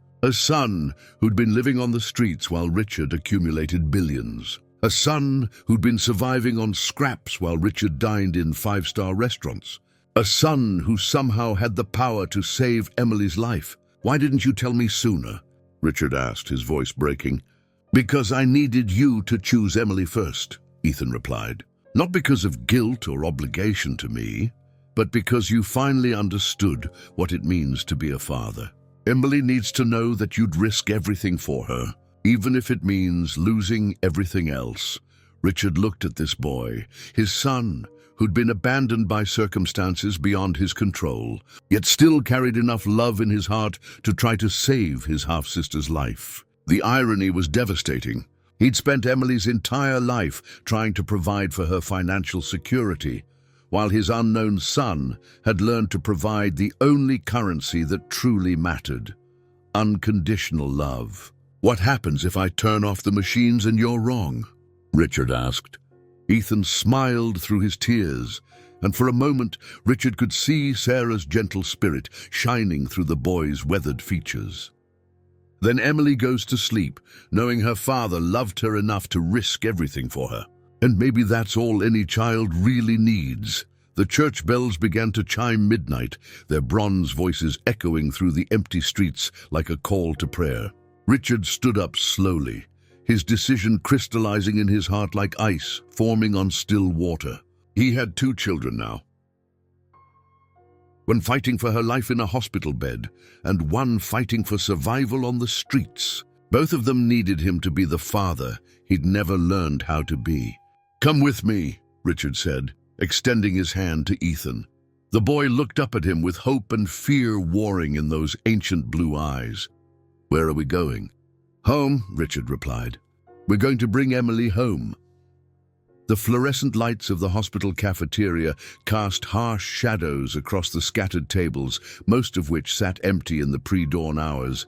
who'd been living on the streets while Richard accumulated billions. A son who'd been surviving on scraps while Richard dined in five-star restaurants. A son who somehow had the power to save Emily's life. "Why didn't you tell me sooner?" Richard asked, his voice breaking. "Because I needed you to choose Emily first," Ethan replied. "Not because of guilt or obligation to me, but because you finally understood what it means to be a father. Emily needs to know that you'd risk everything for her, even if it means losing everything else." Richard looked at this boy, his son, who'd been abandoned by circumstances beyond his control, yet still carried enough love in his heart to try to save his half-sister's life. The irony was devastating. He'd spent Emily's entire life trying to provide for her financial security, while his unknown son had learned to provide the only currency that truly mattered: unconditional love. "What happens if I turn off the machines and you're wrong?" Richard asked. Ethan smiled through his tears, and for a moment Richard could see Sarah's gentle spirit shining through the boy's weathered features. "Then Emily goes to sleep, knowing her father loved her enough to risk everything for her. And maybe that's all any child really needs." The church bells began to chime midnight, their bronze voices echoing through the empty streets like a call to prayer. Richard stood up slowly, his decision crystallizing in his heart like ice forming on still water. He had 2 children now. One fighting for her life in a hospital bed, and one fighting for survival on the streets. Both of them needed him to be the father he'd never learned how to be. "Come with me," Richard said, extending his hand to Ethan. The boy looked up at him with hope and fear warring in those ancient blue eyes. "Where are we going?" "Home," Richard replied. "We're going to bring Emily home." The fluorescent lights of the hospital cafeteria cast harsh shadows across the scattered tables, most of which sat empty in the pre-dawn hours.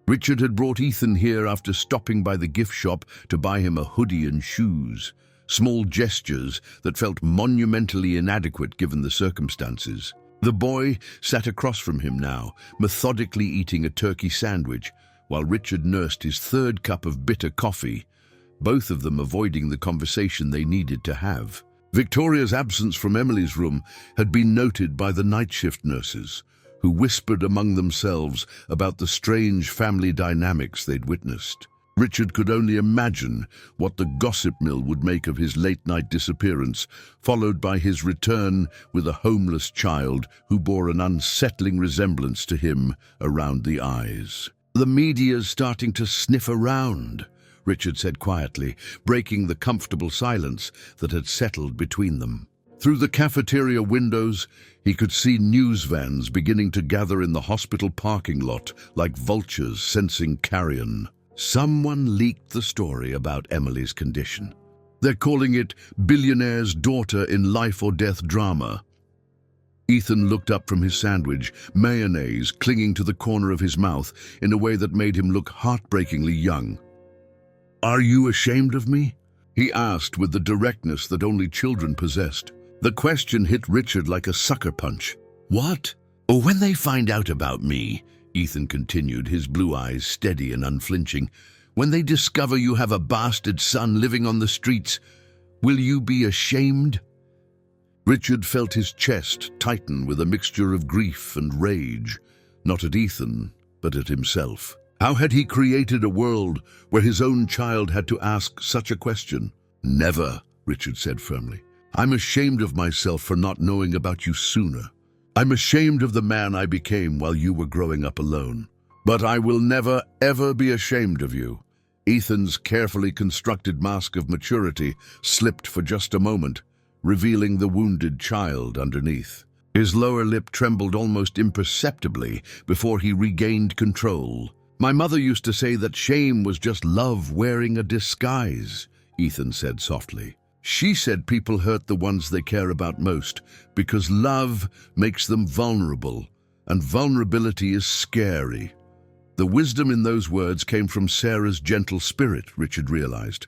Richard had brought Ethan here after stopping by the gift shop to buy him a hoodie and shoes. Small gestures that felt monumentally inadequate given the circumstances. The boy sat across from him now, methodically eating a turkey sandwich, while Richard nursed his 3rd cup of bitter coffee, both of them avoiding the conversation they needed to have. Victoria's absence from Emily's room had been noted by the night shift nurses, who whispered among themselves about the strange family dynamics they'd witnessed. Richard could only imagine what the gossip mill would make of his late-night disappearance, followed by his return with a homeless child who bore an unsettling resemblance to him around the eyes. "The media's starting to sniff around," Richard said quietly, breaking the comfortable silence that had settled between them. Through the cafeteria windows, he could see news vans beginning to gather in the hospital parking lot like vultures sensing carrion. Someone leaked the story about Emily's condition. They're calling it Billionaire's Daughter in Life or Death Drama. Ethan looked up from his sandwich, mayonnaise clinging to the corner of his mouth in a way that made him look heartbreakingly young. "Are you ashamed of me?" he asked with the directness that only children possessed. The question hit Richard like a sucker punch. "What? Oh, when they find out about me," Ethan continued, his blue eyes steady and unflinching, "when they discover you have a bastard son living on the streets, will you be ashamed?" Richard felt his chest tighten with a mixture of grief and rage, not at Ethan, but at himself. How had he created a world where his own child had to ask such a question? "Never," Richard said firmly. "I'm ashamed of myself for not knowing about you sooner. I'm ashamed of the man I became while you were growing up alone. But I will never, ever be ashamed of you. Ethan's carefully constructed mask of maturity slipped for just a moment, revealing the wounded child underneath. His lower lip trembled almost imperceptibly before he regained control. "My mother used to say that shame was just love wearing a disguise," Ethan said softly. "She said people hurt the ones they care about most because love makes them vulnerable, and vulnerability is scary." The wisdom in those words came from Sarah's gentle spirit, Richard realized.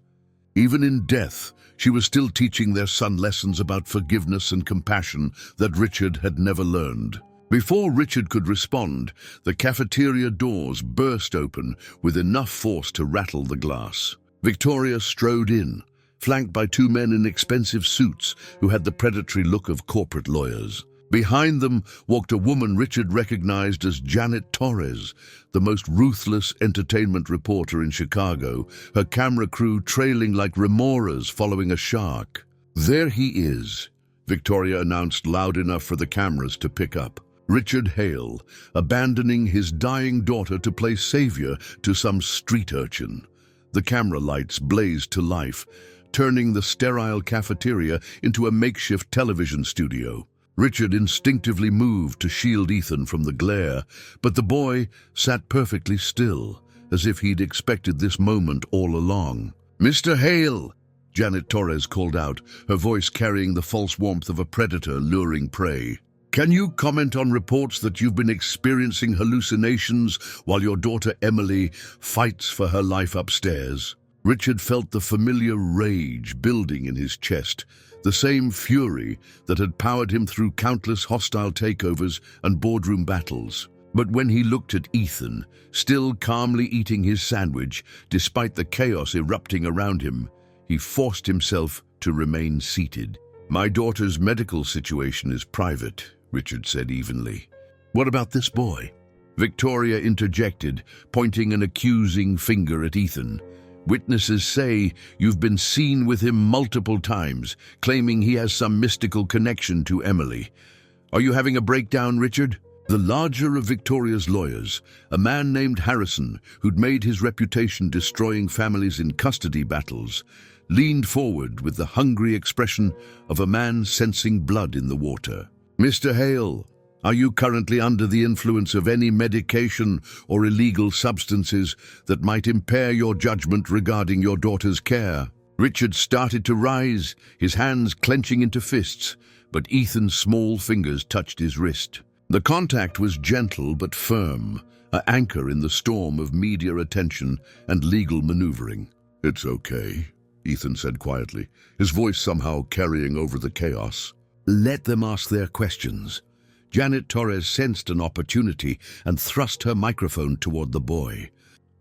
Even in death, she was still teaching their son lessons about forgiveness and compassion that Richard had never learned. Before Richard could respond, the cafeteria doors burst open with enough force to rattle the glass. Victoria strode in, flanked by two men in expensive suits who had the predatory look of corporate lawyers. Behind them walked a woman Richard recognized as Janet Torres, the most ruthless entertainment reporter in Chicago, her camera crew trailing like remoras following a shark. "There he is," Victoria announced loud enough for the cameras to pick up. Richard Hale, abandoning his dying daughter to play savior to some street urchin. The camera lights blazed to life, turning the sterile cafeteria into a makeshift television studio. Richard instinctively moved to shield Ethan from the glare, but the boy sat perfectly still, as if he'd expected this moment all along. "Mr. Hale," Janet Torres called out, her voice carrying the false warmth of a predator luring prey. "Can you comment on reports that you've been experiencing hallucinations while your daughter Emily fights for her life upstairs?" Richard felt the familiar rage building in his chest, the same fury that had powered him through countless hostile takeovers and boardroom battles. But when he looked at Ethan, still calmly eating his sandwich despite the chaos erupting around him, he forced himself to remain seated. "My daughter's medical situation is private," Richard said evenly. "What about this boy?" Victoria interjected, pointing an accusing finger at Ethan. "Witnesses say you've been seen with him multiple times, claiming he has some mystical connection to Emily. Are you having a breakdown, Richard?" The larger of Victoria's lawyers, a man named Harrison, who'd made his reputation destroying families in custody battles, leaned forward with the hungry expression of a man sensing blood in the water. "Mr. Hale, are you currently under the influence of any medication or illegal substances that might impair your judgment regarding your daughter's care?" Richard started to rise, his hands clenching into fists, but Ethan's small fingers touched his wrist. The contact was gentle but firm, an anchor in the storm of media attention and legal maneuvering. "It's okay," Ethan said quietly, his voice somehow carrying over the chaos. "Let them ask their questions." Janet Torres sensed an opportunity and thrust her microphone toward the boy.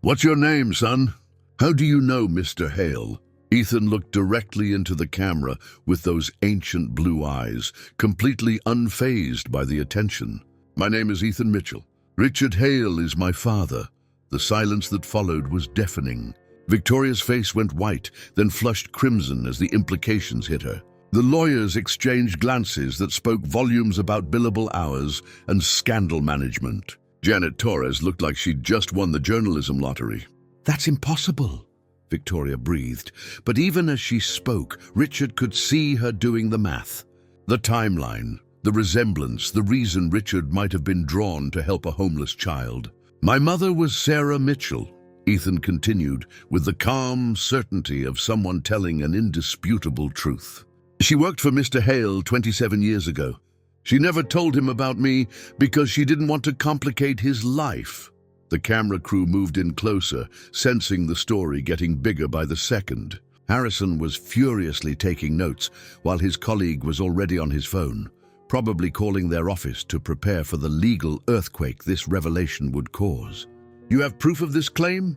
"What's your name, son? How do you know Mr. Hale?" Ethan looked directly into the camera with those ancient blue eyes, completely unfazed by the attention. "My name is Ethan Mitchell. Richard Hale is my father." The silence that followed was deafening. Victoria's face went white, then flushed crimson as the implications hit her. The lawyers exchanged glances that spoke volumes about billable hours and scandal management. Janet Torres looked like she'd just won the journalism lottery. "That's impossible," Victoria breathed, but even as she spoke, Richard could see her doing the math. The timeline, the resemblance, the reason Richard might have been drawn to help a homeless child. "My mother was Sarah Mitchell," Ethan continued, with the calm certainty of someone telling an indisputable truth. "She worked for Mr. Hale 27 years ago. She never told him about me because she didn't want to complicate his life." The camera crew moved in closer, sensing the story getting bigger by the second. Harrison was furiously taking notes, while his colleague was already on his phone, probably calling their office to prepare for the legal earthquake this revelation would cause. "You have proof of this claim?"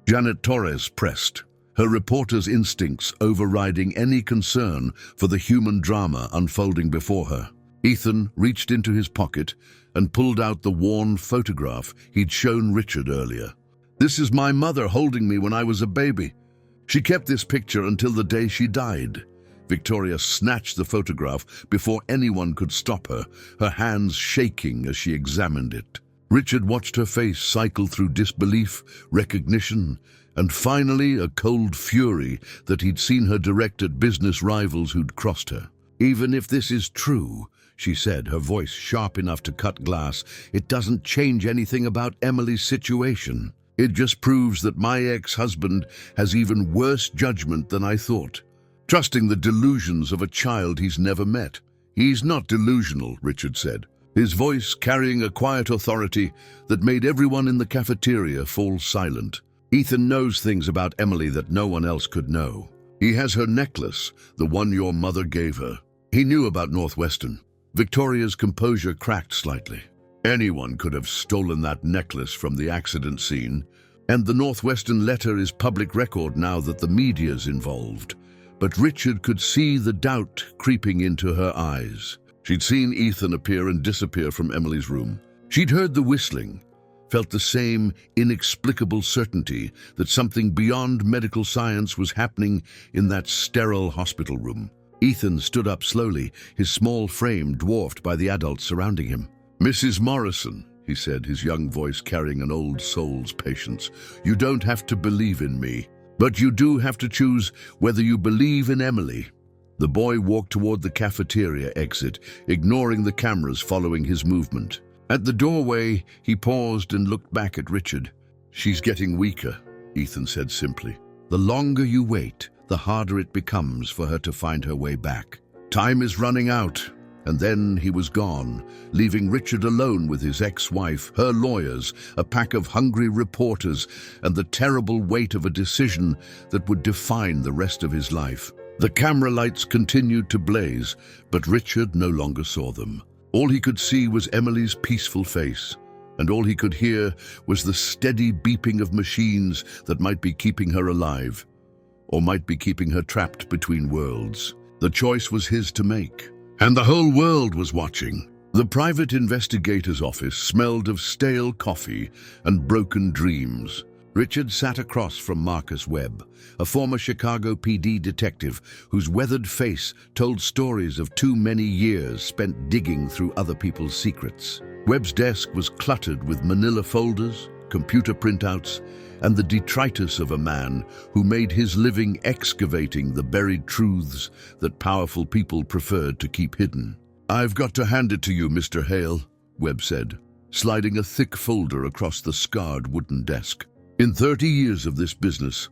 Janet Torres pressed, her reporter's instincts overriding any concern for the human drama unfolding before her. Ethan reached into his pocket and pulled out the worn photograph he'd shown Richard earlier. "This is my mother holding me when I was a baby. She kept this picture until the day she died." Victoria snatched the photograph before anyone could stop her, her hands shaking as she examined it. Richard watched her face cycle through disbelief, recognition, And finally, a cold fury that he'd seen her direct at business rivals who'd crossed her. "Even if this is true," she said, her voice sharp enough to cut glass, "it doesn't change anything about Emily's situation. It just proves that my ex-husband has even worse judgment than I thought. Trusting the delusions of a child he's never met." "He's not delusional," Richard said, his voice carrying a quiet authority that made everyone in the cafeteria fall silent. "Ethan knows things about Emily that no one else could know. He has her necklace, the one your mother gave her. He knew about Northwestern." Victoria's composure cracked slightly. "Anyone could have stolen that necklace from the accident scene, and the Northwestern letter is public record now that the media's involved." But Richard could see the doubt creeping into her eyes. She'd seen Ethan appear and disappear from Emily's room. She'd heard the whistling, felt the same inexplicable certainty that something beyond medical science was happening in that sterile hospital room. Ethan stood up slowly, his small frame dwarfed by the adults surrounding him. "Mrs. Morrison," he said, his young voice carrying an old soul's patience, "you don't have to believe in me, but you do have to choose whether you believe in Emily." The boy walked toward the cafeteria exit, ignoring the cameras following his movement. At the doorway, he paused and looked back at Richard. "She's getting weaker," Ethan said simply. "The longer you wait, the harder it becomes for her to find her way back. Time is running out." And then he was gone, leaving Richard alone with his ex-wife, her lawyers, a pack of hungry reporters, and the terrible weight of a decision that would define the rest of his life. The camera lights continued to blaze, but Richard no longer saw them. All he could see was Emily's peaceful face, and all he could hear was the steady beeping of machines that might be keeping her alive, or might be keeping her trapped between worlds. The choice was his to make, and the whole world was watching. The private investigator's office smelled of stale coffee and broken dreams. Richard sat across from Marcus Webb, a former Chicago PD detective whose weathered face told stories of too many years spent digging through other people's secrets. Webb's desk was cluttered with manila folders, computer printouts, and the detritus of a man who made his living excavating the buried truths that powerful people preferred to keep hidden. "I've got to hand it to you, Mr. Hale," Webb said, sliding a thick folder across the scarred wooden desk. "In 30 years of this business,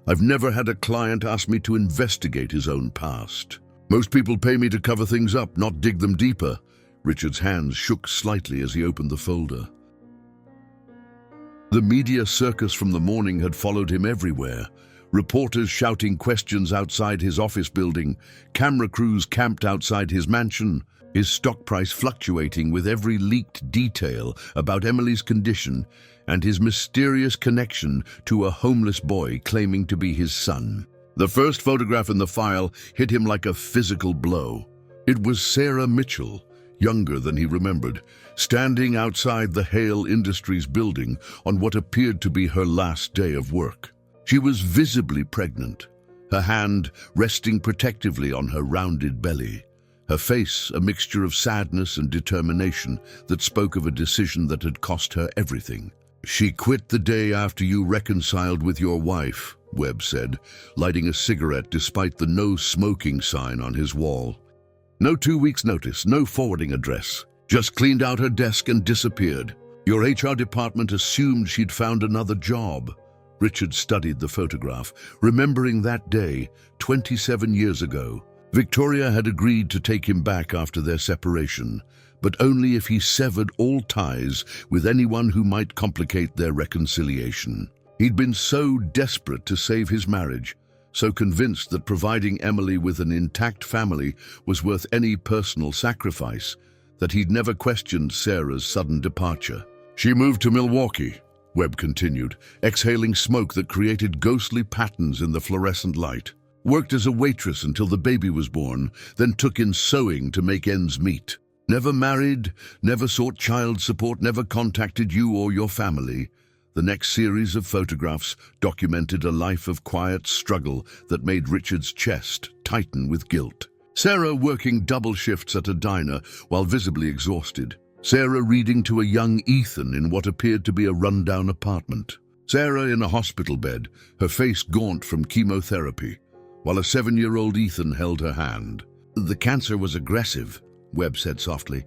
I've never had a client ask me to investigate his own past. Most people pay me to cover things up, not dig them deeper." Richard's hands shook slightly as he opened the folder. The media circus from the morning had followed him everywhere. Reporters shouting questions outside his office building, camera crews camped outside his mansion, his stock price fluctuating with every leaked detail about Emily's condition and his mysterious connection to a homeless boy claiming to be his son. The first photograph in the file hit him like a physical blow. It was Sarah Mitchell, younger than he remembered, standing outside the Hale Industries building on what appeared to be her last day of work. She was visibly pregnant, her hand resting protectively on her rounded belly, her face a mixture of sadness and determination that spoke of a decision that had cost her everything. "She quit the day after you reconciled with your wife," Webb said, lighting a cigarette despite the no smoking sign on his wall. "No 2 weeks' notice, no forwarding address. Just cleaned out her desk and disappeared. Your HR department assumed she'd found another job." Richard studied the photograph, remembering that day, 27 years ago. Victoria had agreed to take him back after their separation, but only if he severed all ties with anyone who might complicate their reconciliation. He'd been so desperate to save his marriage, so convinced that providing Emily with an intact family was worth any personal sacrifice, that he'd never questioned Sarah's sudden departure. "She moved to Milwaukee," Webb continued, exhaling smoke that created ghostly patterns in the fluorescent light. "Worked as a waitress until the baby was born, then took in sewing to make ends meet. Never married, never sought child support, never contacted you or your family." The next series of photographs documented a life of quiet struggle that made Richard's chest tighten with guilt. Sarah working double shifts at a diner while visibly exhausted. Sarah reading to a young Ethan in what appeared to be a rundown apartment. Sarah in a hospital bed, her face gaunt from chemotherapy, while a 7-year-old Ethan held her hand. The cancer was aggressive, Webb said softly.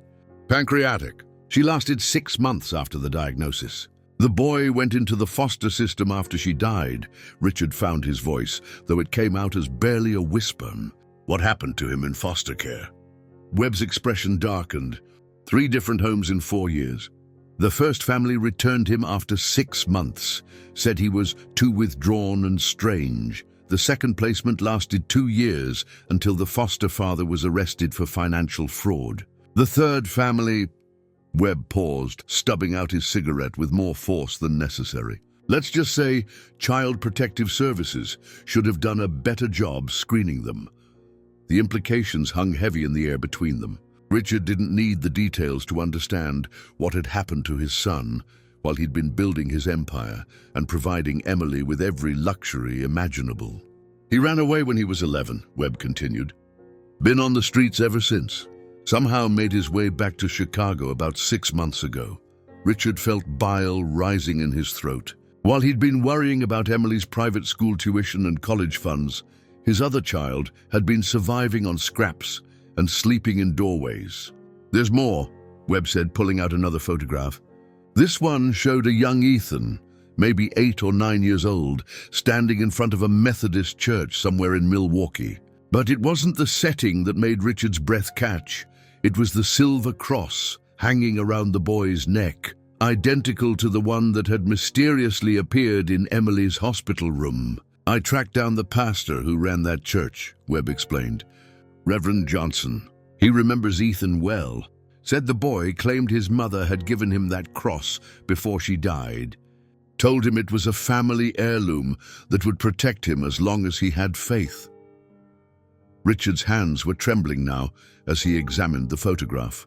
Pancreatic. She lasted 6 months after the diagnosis. The boy went into the foster system after she died. Richard found his voice, though it came out as barely a whisper. What happened to him in foster care? Webb's expression darkened. 3 different homes in 4 years. The first family returned him after 6 months, said he was too withdrawn and strange. The second placement lasted 2 years until the foster father was arrested for financial fraud. The third family... Webb paused, stubbing out his cigarette with more force than necessary. Let's just say Child Protective Services should have done a better job screening them. The implications hung heavy in the air between them. Richard didn't need the details to understand what had happened to his son while he'd been building his empire and providing Emily with every luxury imaginable. He ran away when he was 11, Webb continued. Been on the streets ever since. Somehow made his way back to Chicago about 6 months ago. Richard felt bile rising in his throat. While he'd been worrying about Emily's private school tuition and college funds, his other child had been surviving on scraps and sleeping in doorways. There's more, Webb said, pulling out another photograph. This one showed a young Ethan, maybe 8 or 9 years old, standing in front of a Methodist church somewhere in Milwaukee. But it wasn't the setting that made Richard's breath catch. It was the silver cross hanging around the boy's neck, identical to the one that had mysteriously appeared in Emily's hospital room. I tracked down the pastor who ran that church, Webb explained. Reverend Johnson. He remembers Ethan well. Said the boy claimed his mother had given him that cross before she died. Told him it was a family heirloom that would protect him as long as he had faith. Richard's hands were trembling now as he examined the photograph.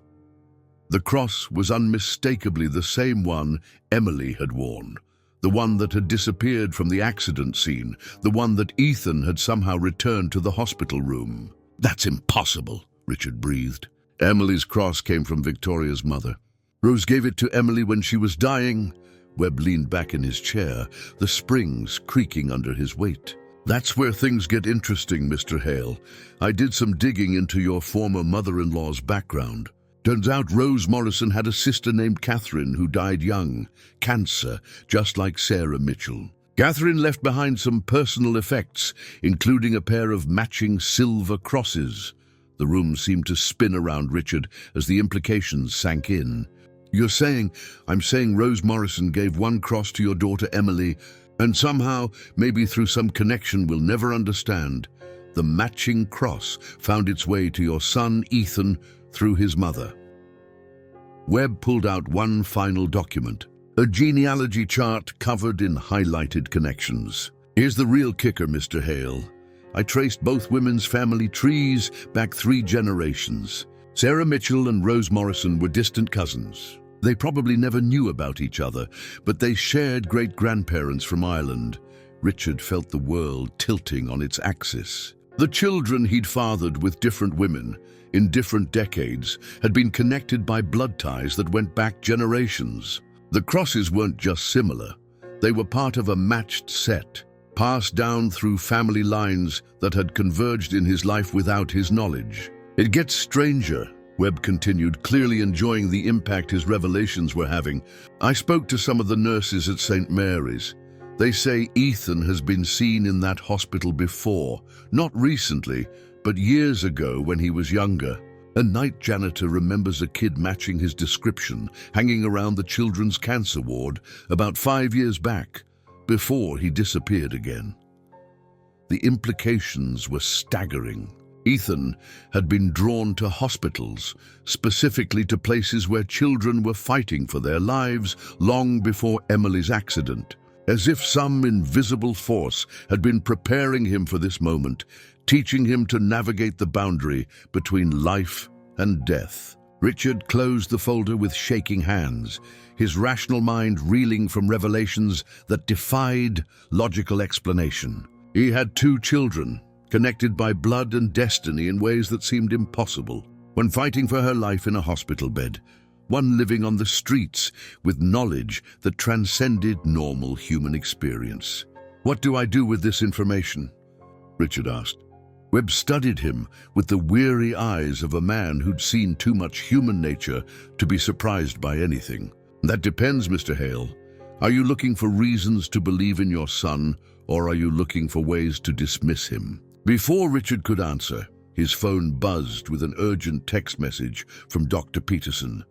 The cross was unmistakably the same one Emily had worn, the one that had disappeared from the accident scene, the one that Ethan had somehow returned to the hospital room. That's impossible, Richard breathed. Emily's cross came from Victoria's mother. Rose gave it to Emily when she was dying. Webb leaned back in his chair, the springs creaking under his weight. That's where things get interesting, Mr. Hale. I did some digging into your former mother-in-law's background. Turns out Rose Morrison had a sister named Catherine who died young, cancer, just like Sarah Mitchell. Catherine left behind some personal effects, including a pair of matching silver crosses. The room seemed to spin around Richard as the implications sank in. I'm saying Rose Morrison gave one cross to your daughter Emily, and somehow, maybe through some connection we'll never understand, the matching cross found its way to your son Ethan through his mother. Webb pulled out one final document, a genealogy chart covered in highlighted connections. Here's the real kicker, Mr. Hale. I traced both women's family trees back 3 generations. Sarah Mitchell and Rose Morrison were distant cousins. They probably never knew about each other, but they shared great-grandparents from Ireland. Richard felt the world tilting on its axis. The children he'd fathered with different women, in different decades, had been connected by blood ties that went back generations. The crosses weren't just similar. They were part of a matched set, passed down through family lines that had converged in his life without his knowledge. It gets stranger, Webb continued, clearly enjoying the impact his revelations were having. I spoke to some of the nurses at St. Mary's. They say Ethan has been seen in that hospital before, not recently, but years ago when he was younger. A night janitor remembers a kid matching his description, hanging around the children's cancer ward about 5 years back, before he disappeared again. The implications were staggering. Ethan had been drawn to hospitals, specifically to places where children were fighting for their lives long before Emily's accident, as if some invisible force had been preparing him for this moment, teaching him to navigate the boundary between life and death. Richard closed the folder with shaking hands, his rational mind reeling from revelations that defied logical explanation. He had 2 children, connected by blood and destiny in ways that seemed impossible. When fighting for her life in a hospital bed, one living on the streets with knowledge that transcended normal human experience. "What do I do with this information?" Richard asked. Webb studied him with the weary eyes of a man who'd seen too much human nature to be surprised by anything. "That depends, Mr. Hale. Are you looking for reasons to believe in your son, or are you looking for ways to dismiss him?" Before Richard could answer, his phone buzzed with an urgent text message from Dr. Peterson.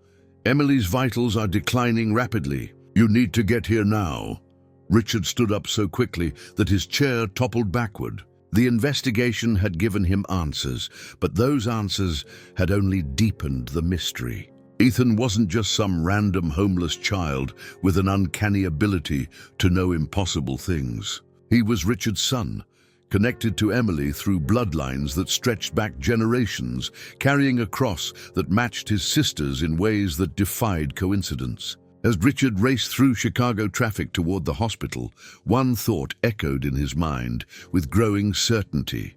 "Emily's vitals are declining rapidly. You need to get here now." Richard stood up so quickly that his chair toppled backward. The investigation had given him answers, but those answers had only deepened the mystery. Ethan wasn't just some random homeless child with an uncanny ability to know impossible things. He was Richard's son, connected to Emily through bloodlines that stretched back generations, carrying a cross that matched his sister's in ways that defied coincidence. As Richard raced through Chicago traffic toward the hospital, one thought echoed in his mind with growing certainty.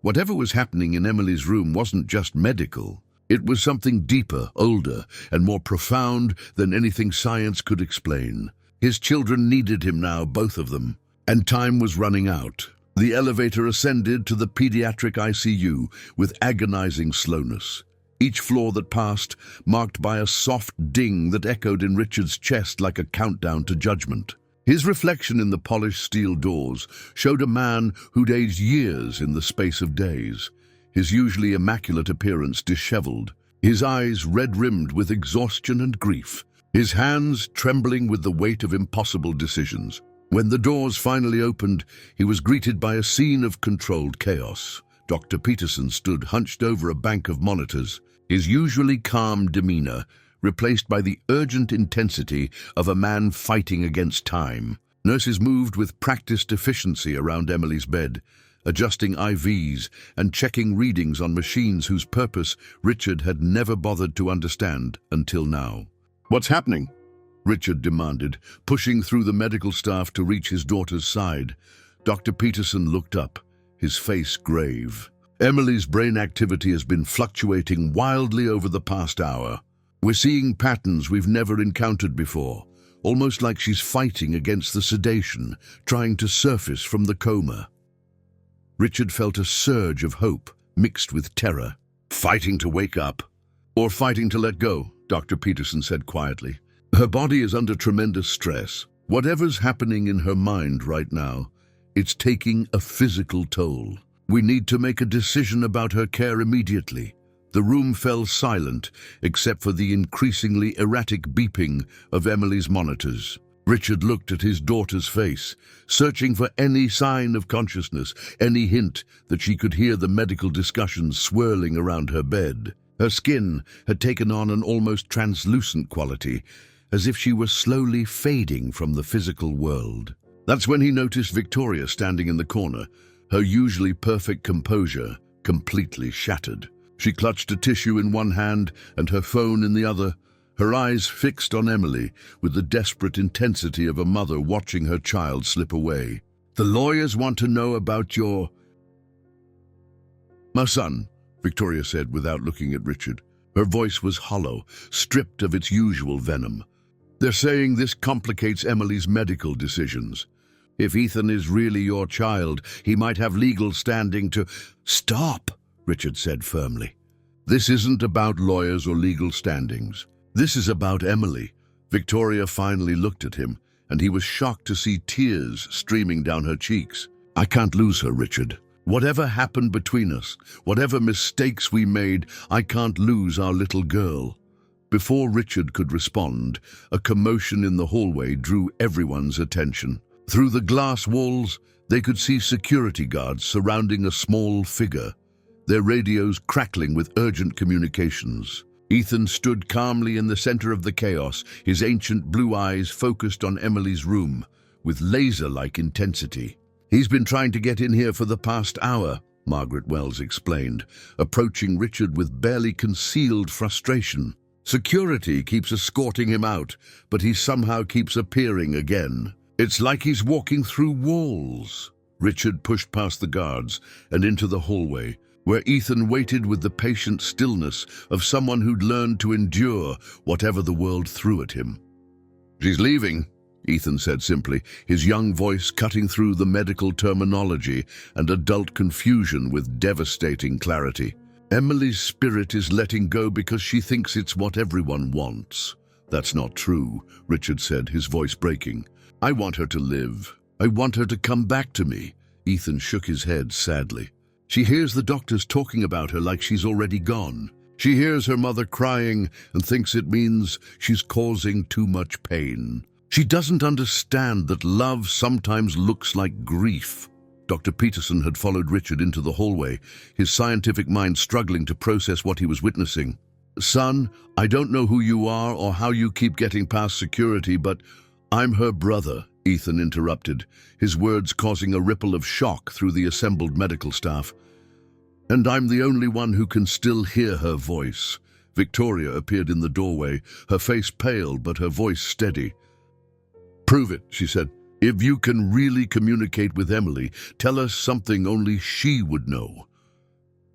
Whatever was happening in Emily's room wasn't just medical. It was something deeper, older, and more profound than anything science could explain. His children needed him now, both of them, and time was running out. The elevator ascended to the pediatric ICU with agonizing slowness. Each floor that passed marked by a soft ding that echoed in Richard's chest like a countdown to judgment. His reflection in the polished steel doors showed a man who'd aged years in the space of days, his usually immaculate appearance disheveled, his eyes red-rimmed with exhaustion and grief, his hands trembling with the weight of impossible decisions. When the doors finally opened, he was greeted by a scene of controlled chaos. Dr. Peterson stood hunched over a bank of monitors, his usually calm demeanor replaced by the urgent intensity of a man fighting against time. Nurses moved with practiced efficiency around Emily's bed, adjusting IVs and checking readings on machines whose purpose Richard had never bothered to understand until now. "What's happening?" Richard demanded, pushing through the medical staff to reach his daughter's side. Dr. Peterson looked up, his face grave. "Emily's brain activity has been fluctuating wildly over the past hour. We're seeing patterns we've never encountered before, almost like she's fighting against the sedation, trying to surface from the coma." Richard felt a surge of hope mixed with terror. "Fighting to wake up, or fighting to let go," Dr. Peterson said quietly. "Her body is under tremendous stress. Whatever's happening in her mind right now, it's taking a physical toll. We need to make a decision about her care immediately." The room fell silent, except for the increasingly erratic beeping of Emily's monitors. Richard looked at his daughter's face, searching for any sign of consciousness, any hint that she could hear the medical discussions swirling around her bed. Her skin had taken on an almost translucent quality, as if she were slowly fading from the physical world. That's when he noticed Victoria standing in the corner, her usually perfect composure completely shattered. She clutched a tissue in one hand and her phone in the other, her eyes fixed on Emily with the desperate intensity of a mother watching her child slip away. "The lawyers want to know about my son," Victoria said without looking at Richard. Her voice was hollow, stripped of its usual venom. "They're saying this complicates Emily's medical decisions. If Ethan is really your child, he might have legal standing to—" "Stop," Richard said firmly. "This isn't about lawyers or legal standings. This is about Emily." Victoria finally looked at him, and he was shocked to see tears streaming down her cheeks. "I can't lose her, Richard. Whatever happened between us, whatever mistakes we made, I can't lose our little girl." Before Richard could respond, a commotion in the hallway drew everyone's attention. Through the glass walls, they could see security guards surrounding a small figure, their radios crackling with urgent communications. Ethan stood calmly in the center of the chaos, his ancient blue eyes focused on Emily's room with laser-like intensity. "He's been trying to get in here for the past hour," Margaret Wells explained, approaching Richard with barely concealed frustration. "Security keeps escorting him out, but he somehow keeps appearing again. It's like he's walking through walls." Richard pushed past the guards and into the hallway, where Ethan waited with the patient stillness of someone who'd learned to endure whatever the world threw at him. "She's leaving," Ethan said simply, his young voice cutting through the medical terminology and adult confusion with devastating clarity. "Emily's spirit is letting go because she thinks it's what everyone wants." "That's not true," Richard said, his voice breaking. "I want her to live. I want her to come back to me." Ethan shook his head sadly. "She hears the doctors talking about her like she's already gone. She hears her mother crying and thinks it means she's causing too much pain. She doesn't understand that love sometimes looks like grief." Dr. Peterson had followed Richard into the hallway, his scientific mind struggling to process what he was witnessing. "Son, I don't know who you are or how you keep getting past security, but I'm her brother," Ethan interrupted, his words causing a ripple of shock through the assembled medical staff. "And I'm the only one who can still hear her voice." Victoria appeared in the doorway, her face pale but her voice steady. "Prove it," she said. "If you can really communicate with Emily, tell us something only she would know."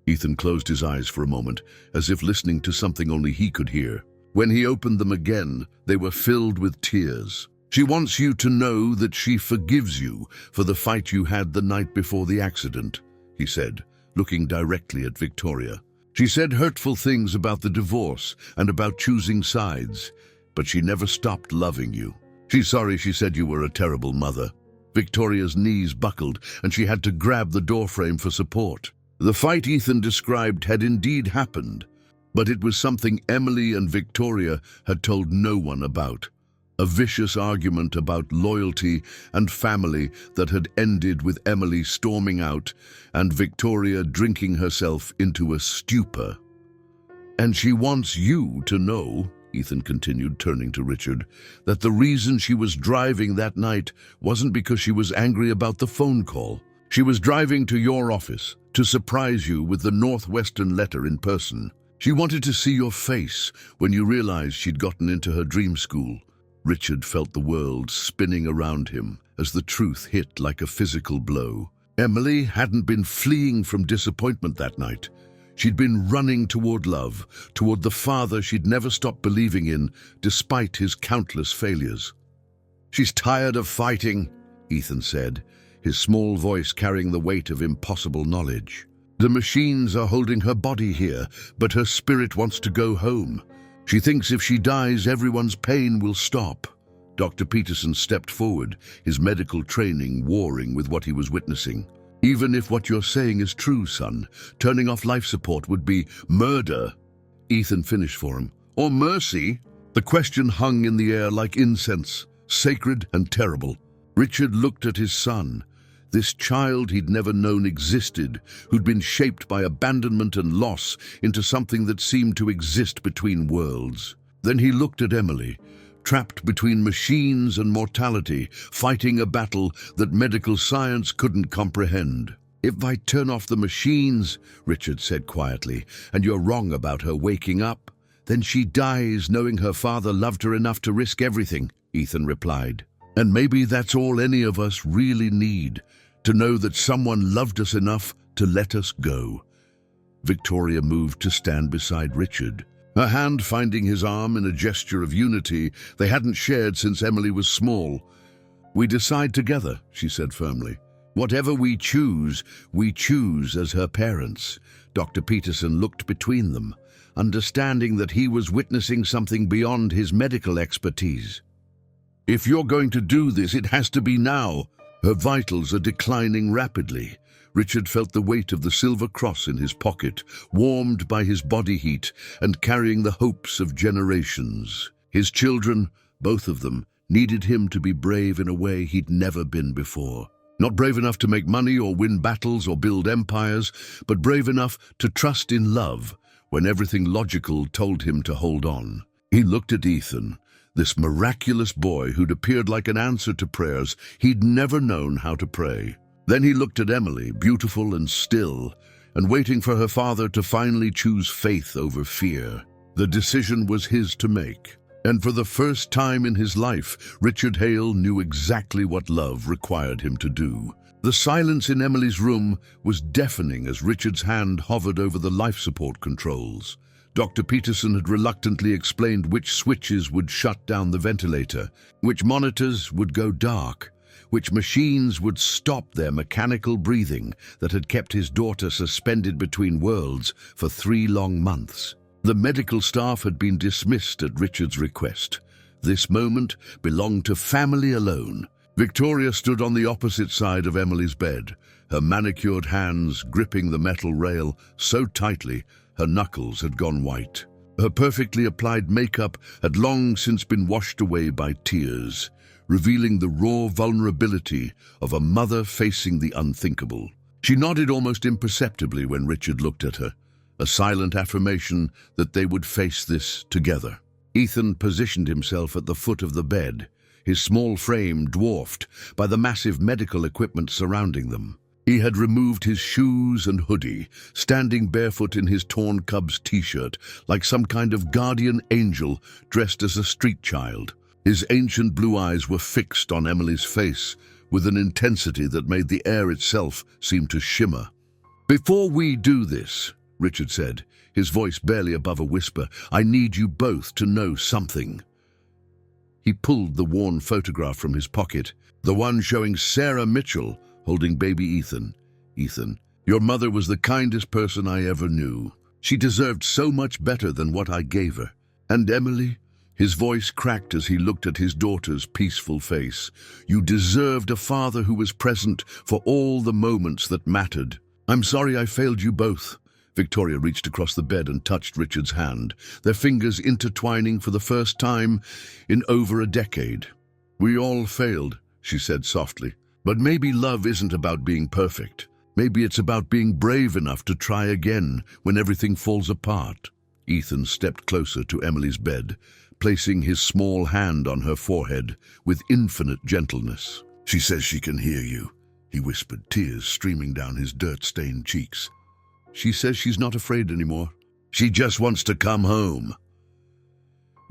Ethan closed his eyes for a moment, as if listening to something only he could hear. When he opened them again, they were filled with tears. "She wants you to know that she forgives you for the fight you had the night before the accident," he said, looking directly at Victoria. "She said hurtful things about the divorce and about choosing sides, but she never stopped loving you. She's sorry she said you were a terrible mother." Victoria's knees buckled, and she had to grab the doorframe for support. The fight Ethan described had indeed happened, but it was something Emily and Victoria had told no one about. A vicious argument about loyalty and family that had ended with Emily storming out and Victoria drinking herself into a stupor. "And she wants you to know," Ethan continued, turning to Richard, "that the reason she was driving that night wasn't because she was angry about the phone call. She was driving to your office to surprise you with the Northwestern letter in person. She wanted to see your face when you realized she'd gotten into her dream school." Richard felt the world spinning around him as the truth hit like a physical blow. Emily hadn't been fleeing from disappointment that night. She'd been running toward love, toward the father she'd never stopped believing in, despite his countless failures. "She's tired of fighting," Ethan said, his small voice carrying the weight of impossible knowledge. "The machines are holding her body here, but her spirit wants to go home. She thinks if she dies, everyone's pain will stop." Dr. Peterson stepped forward, his medical training warring with what he was witnessing. "Even if what you're saying is true, son, turning off life support would be murder." Ethan finished for him. "Or mercy?" The question hung in the air like incense, sacred and terrible. Richard looked at his son, this child he'd never known existed, who'd been shaped by abandonment and loss into something that seemed to exist between worlds. Then he looked at Emily, trapped between machines and mortality, fighting a battle that medical science couldn't comprehend. "If I turn off the machines," Richard said quietly, "and you're wrong about her waking up, then she dies knowing her father loved her enough to risk everything," Ethan replied. "And maybe that's all any of us really need, to know that someone loved us enough to let us go." Victoria moved to stand beside Richard, her hand finding his arm in a gesture of unity they hadn't shared since Emily was small. "We decide together," she said firmly. "Whatever we choose as her parents." Dr. Peterson looked between them, understanding that he was witnessing something beyond his medical expertise. "If you're going to do this, it has to be now." Her vitals are declining rapidly. Richard felt the weight of the silver cross in his pocket, warmed by his body heat and carrying the hopes of generations. His children, both of them, needed him to be brave in a way he'd never been before. Not brave enough to make money or win battles or build empires, but brave enough to trust in love when everything logical told him to hold on. He looked at Ethan, this miraculous boy who'd appeared like an answer to prayers he'd never known how to pray. Then he looked at Emily, beautiful and still, and waiting for her father to finally choose faith over fear. The decision was his to make, and for the first time in his life, Richard Hale knew exactly what love required him to do. The silence in Emily's room was deafening as Richard's hand hovered over the life support controls. Dr. Peterson had reluctantly explained which switches would shut down the ventilator, which monitors would go dark, which machines would stop their mechanical breathing that had kept his daughter suspended between worlds for 3 long months. The medical staff had been dismissed at Richard's request. This moment belonged to family alone. Victoria stood on the opposite side of Emily's bed, her manicured hands gripping the metal rail so tightly her knuckles had gone white. Her perfectly applied makeup had long since been washed away by tears, revealing the raw vulnerability of a mother facing the unthinkable. She nodded almost imperceptibly when Richard looked at her, a silent affirmation that they would face this together. Ethan positioned himself at the foot of the bed, his small frame dwarfed by the massive medical equipment surrounding them. He had removed his shoes and hoodie, standing barefoot in his torn Cubs t-shirt, like some kind of guardian angel dressed as a street child. His ancient blue eyes were fixed on Emily's face with an intensity that made the air itself seem to shimmer. "Before we do this," Richard said, his voice barely above a whisper, "I need you both to know something." He pulled the worn photograph from his pocket, the one showing Sarah Mitchell holding baby Ethan. "Ethan, your mother was the kindest person I ever knew. She deserved so much better than what I gave her. And Emily," his voice cracked as he looked at his daughter's peaceful face, "you deserved a father who was present for all the moments that mattered. I'm sorry I failed you both." Victoria reached across the bed and touched Richard's hand, their fingers intertwining for the first time in over a decade. "We all failed," she said softly. "But maybe love isn't about being perfect. Maybe it's about being brave enough to try again when everything falls apart." Ethan stepped closer to Emily's bed, placing his small hand on her forehead with infinite gentleness. "She says she can hear you," he whispered, tears streaming down his dirt-stained cheeks. "She says she's not afraid anymore. She just wants to come home."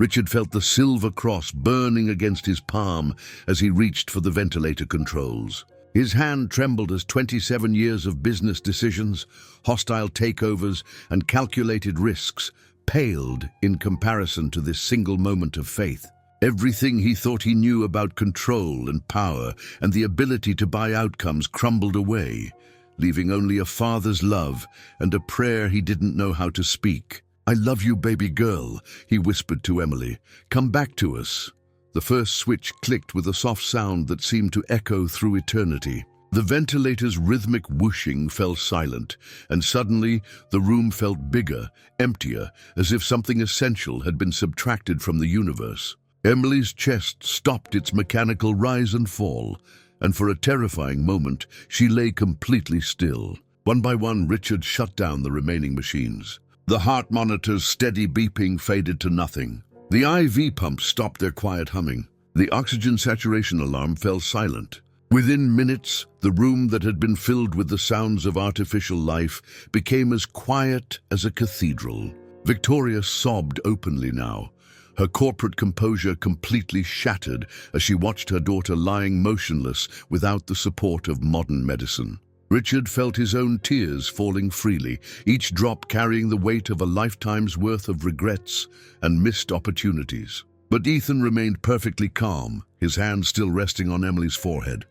Richard felt the silver cross burning against his palm as he reached for the ventilator controls. His hand trembled as 27 years of business decisions, hostile takeovers, and calculated risks paled in comparison to this single moment of faith. Everything he thought he knew about control and power and the ability to buy outcomes crumbled away, leaving only a father's love and a prayer he didn't know how to speak. "I love you, baby girl," he whispered to Emily. "Come back to us." The first switch clicked with a soft sound that seemed to echo through eternity. The ventilator's rhythmic whooshing fell silent, and suddenly the room felt bigger, emptier, as if something essential had been subtracted from the universe. Emily's chest stopped its mechanical rise and fall, and for a terrifying moment, she lay completely still. One by one, Richard shut down the remaining machines. The heart monitor's steady beeping faded to nothing. The IV pumps stopped their quiet humming. The oxygen saturation alarm fell silent. Within minutes, the room that had been filled with the sounds of artificial life became as quiet as a cathedral. Victoria sobbed openly now, her corporate composure completely shattered as she watched her daughter lying motionless without the support of modern medicine. Richard felt his own tears falling freely, each drop carrying the weight of a lifetime's worth of regrets and missed opportunities. But Ethan remained perfectly calm, his hand still resting on Emily's forehead.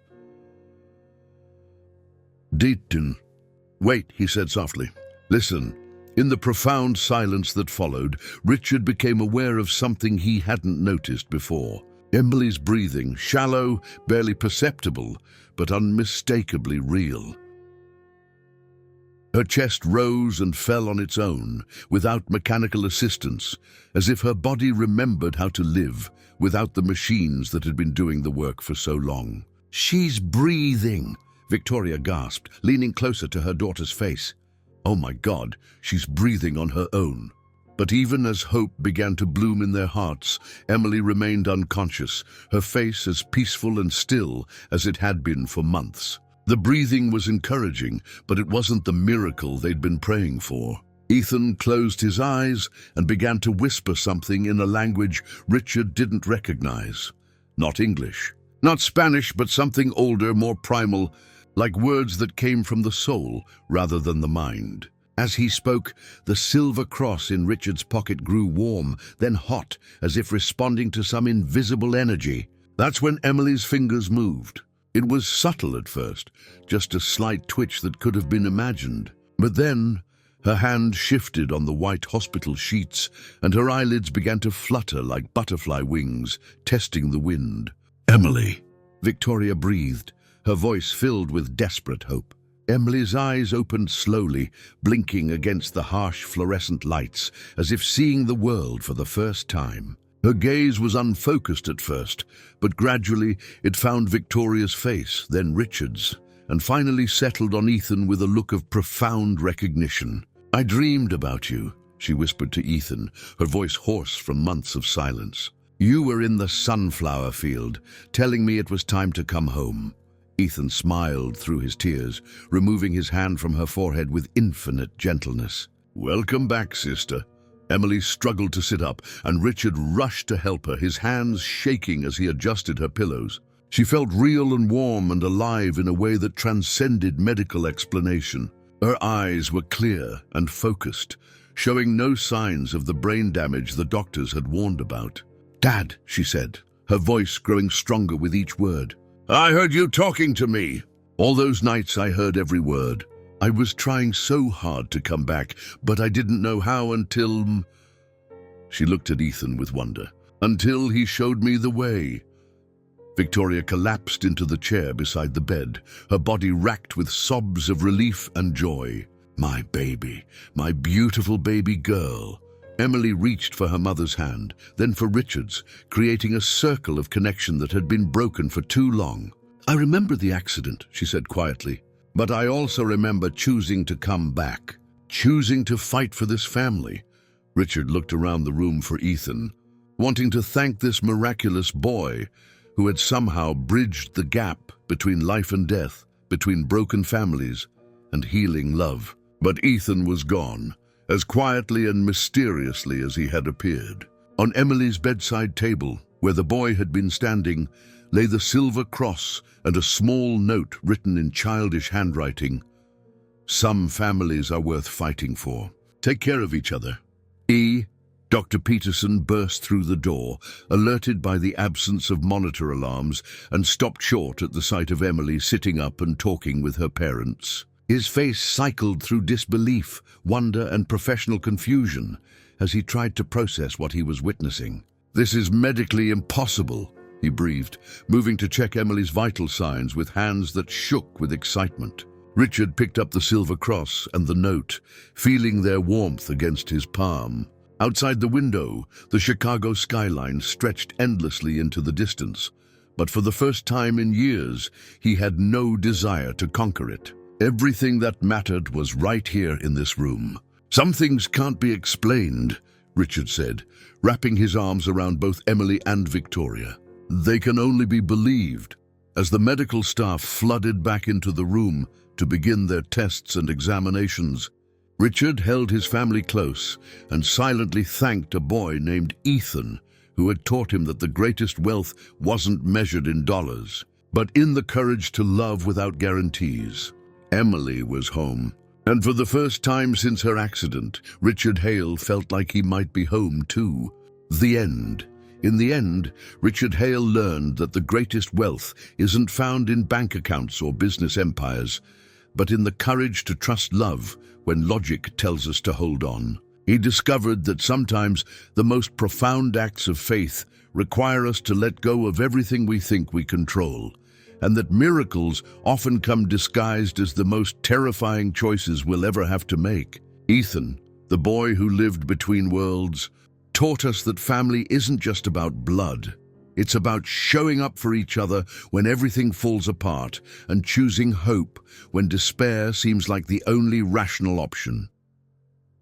"Deaton, wait," he said softly. "Listen." In the profound silence that followed, Richard became aware of something he hadn't noticed before. Emily's breathing, shallow, barely perceptible, but unmistakably real. Her chest rose and fell on its own, without mechanical assistance, as if her body remembered how to live without the machines that had been doing the work for so long. "She's breathing," Victoria gasped, leaning closer to her daughter's face. "Oh my God, she's breathing on her own." But even as hope began to bloom in their hearts, Emily remained unconscious, her face as peaceful and still as it had been for months. The breathing was encouraging, but it wasn't the miracle they'd been praying for. Ethan closed his eyes and began to whisper something in a language Richard didn't recognize. Not English, not Spanish, but something older, more primal, like words that came from the soul rather than the mind. As he spoke, the silver cross in Richard's pocket grew warm, then hot, as if responding to some invisible energy. That's when Emily's fingers moved. It was subtle at first, just a slight twitch that could have been imagined. But then, her hand shifted on the white hospital sheets, and her eyelids began to flutter like butterfly wings, testing the wind. "Emily," Victoria breathed, her voice filled with desperate hope. Emily's eyes opened slowly, blinking against the harsh fluorescent lights, as if seeing the world for the first time. Her gaze was unfocused at first, but gradually it found Victoria's face, then Richard's, and finally settled on Ethan with a look of profound recognition. "I dreamed about you," she whispered to Ethan, her voice hoarse from months of silence. "You were in the sunflower field, telling me it was time to come home." Ethan smiled through his tears, removing his hand from her forehead with infinite gentleness. "Welcome back, sister." Emily struggled to sit up, and Richard rushed to help her, his hands shaking as he adjusted her pillows. She felt real and warm and alive in a way that transcended medical explanation. Her eyes were clear and focused, showing no signs of the brain damage the doctors had warned about. "Dad," she said, her voice growing stronger with each word. "I heard you talking to me." "All those nights I heard every word. I was trying so hard to come back, but I didn't know how until—" She looked at Ethan with wonder. "Until he showed me the way." Victoria collapsed into the chair beside the bed, her body racked with sobs of relief and joy. "My baby, my beautiful baby girl." Emily reached for her mother's hand, then for Richard's, creating a circle of connection that had been broken for too long. "I remember the accident," she said quietly, "but I also remember choosing to come back, choosing to fight for this family." Richard looked around the room for Ethan, wanting to thank this miraculous boy who had somehow bridged the gap between life and death, between broken families and healing love. But Ethan was gone, as quietly and mysteriously as he had appeared. On Emily's bedside table, where the boy had been standing, lay the silver cross and a small note written in childish handwriting. "Some families are worth fighting for. Take care of each other. E." Dr. Peterson burst through the door, alerted by the absence of monitor alarms, and stopped short at the sight of Emily sitting up and talking with her parents. His face cycled through disbelief, wonder, and professional confusion as he tried to process what he was witnessing. "This is medically impossible," he breathed, moving to check Emily's vital signs with hands that shook with excitement. Richard picked up the silver cross and the note, feeling their warmth against his palm. Outside the window, the Chicago skyline stretched endlessly into the distance, but for the first time in years, he had no desire to conquer it. Everything that mattered was right here in this room. "Some things can't be explained," Richard said, wrapping his arms around both Emily and Victoria. "They can only be believed." As the medical staff flooded back into the room to begin their tests and examinations, Richard held his family close and silently thanked a boy named Ethan, who had taught him that the greatest wealth wasn't measured in dollars, but in the courage to love without guarantees. Emily was home, and for the first time since her accident, Richard Hale felt like he might be home too. The end. In the end, Richard Hale learned that the greatest wealth isn't found in bank accounts or business empires, but in the courage to trust love when logic tells us to hold on. He discovered that sometimes the most profound acts of faith require us to let go of everything we think we control, and that miracles often come disguised as the most terrifying choices we'll ever have to make. Ethan, the boy who lived between worlds, taught us that family isn't just about blood. It's about showing up for each other when everything falls apart and choosing hope when despair seems like the only rational option.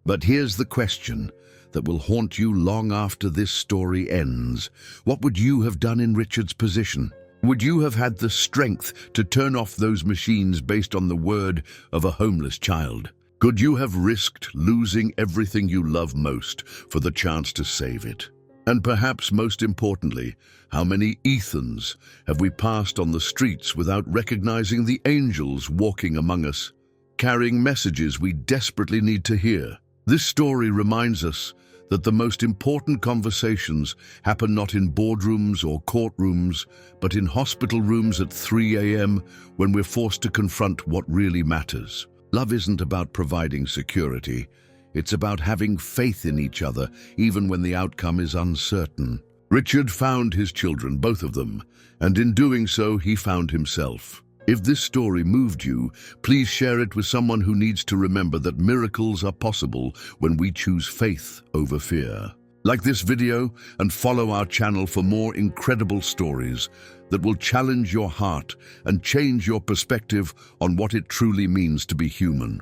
But here's the question that will haunt you long after this story ends. What would you have done in Richard's position? Would you have had the strength to turn off those machines based on the word of a homeless child? Could you have risked losing everything you love most for the chance to save it? And perhaps most importantly, how many Ethans have we passed on the streets without recognizing the angels walking among us, carrying messages we desperately need to hear? This story reminds us that the most important conversations happen not in boardrooms or courtrooms, but in hospital rooms at 3 a.m. when we're forced to confront what really matters. Love isn't about providing security. It's about having faith in each other, even when the outcome is uncertain. Richard found his children, both of them, and in doing so, he found himself. If this story moved you, please share it with someone who needs to remember that miracles are possible when we choose faith over fear. Like this video and follow our channel for more incredible stories that will challenge your heart and change your perspective on what it truly means to be human.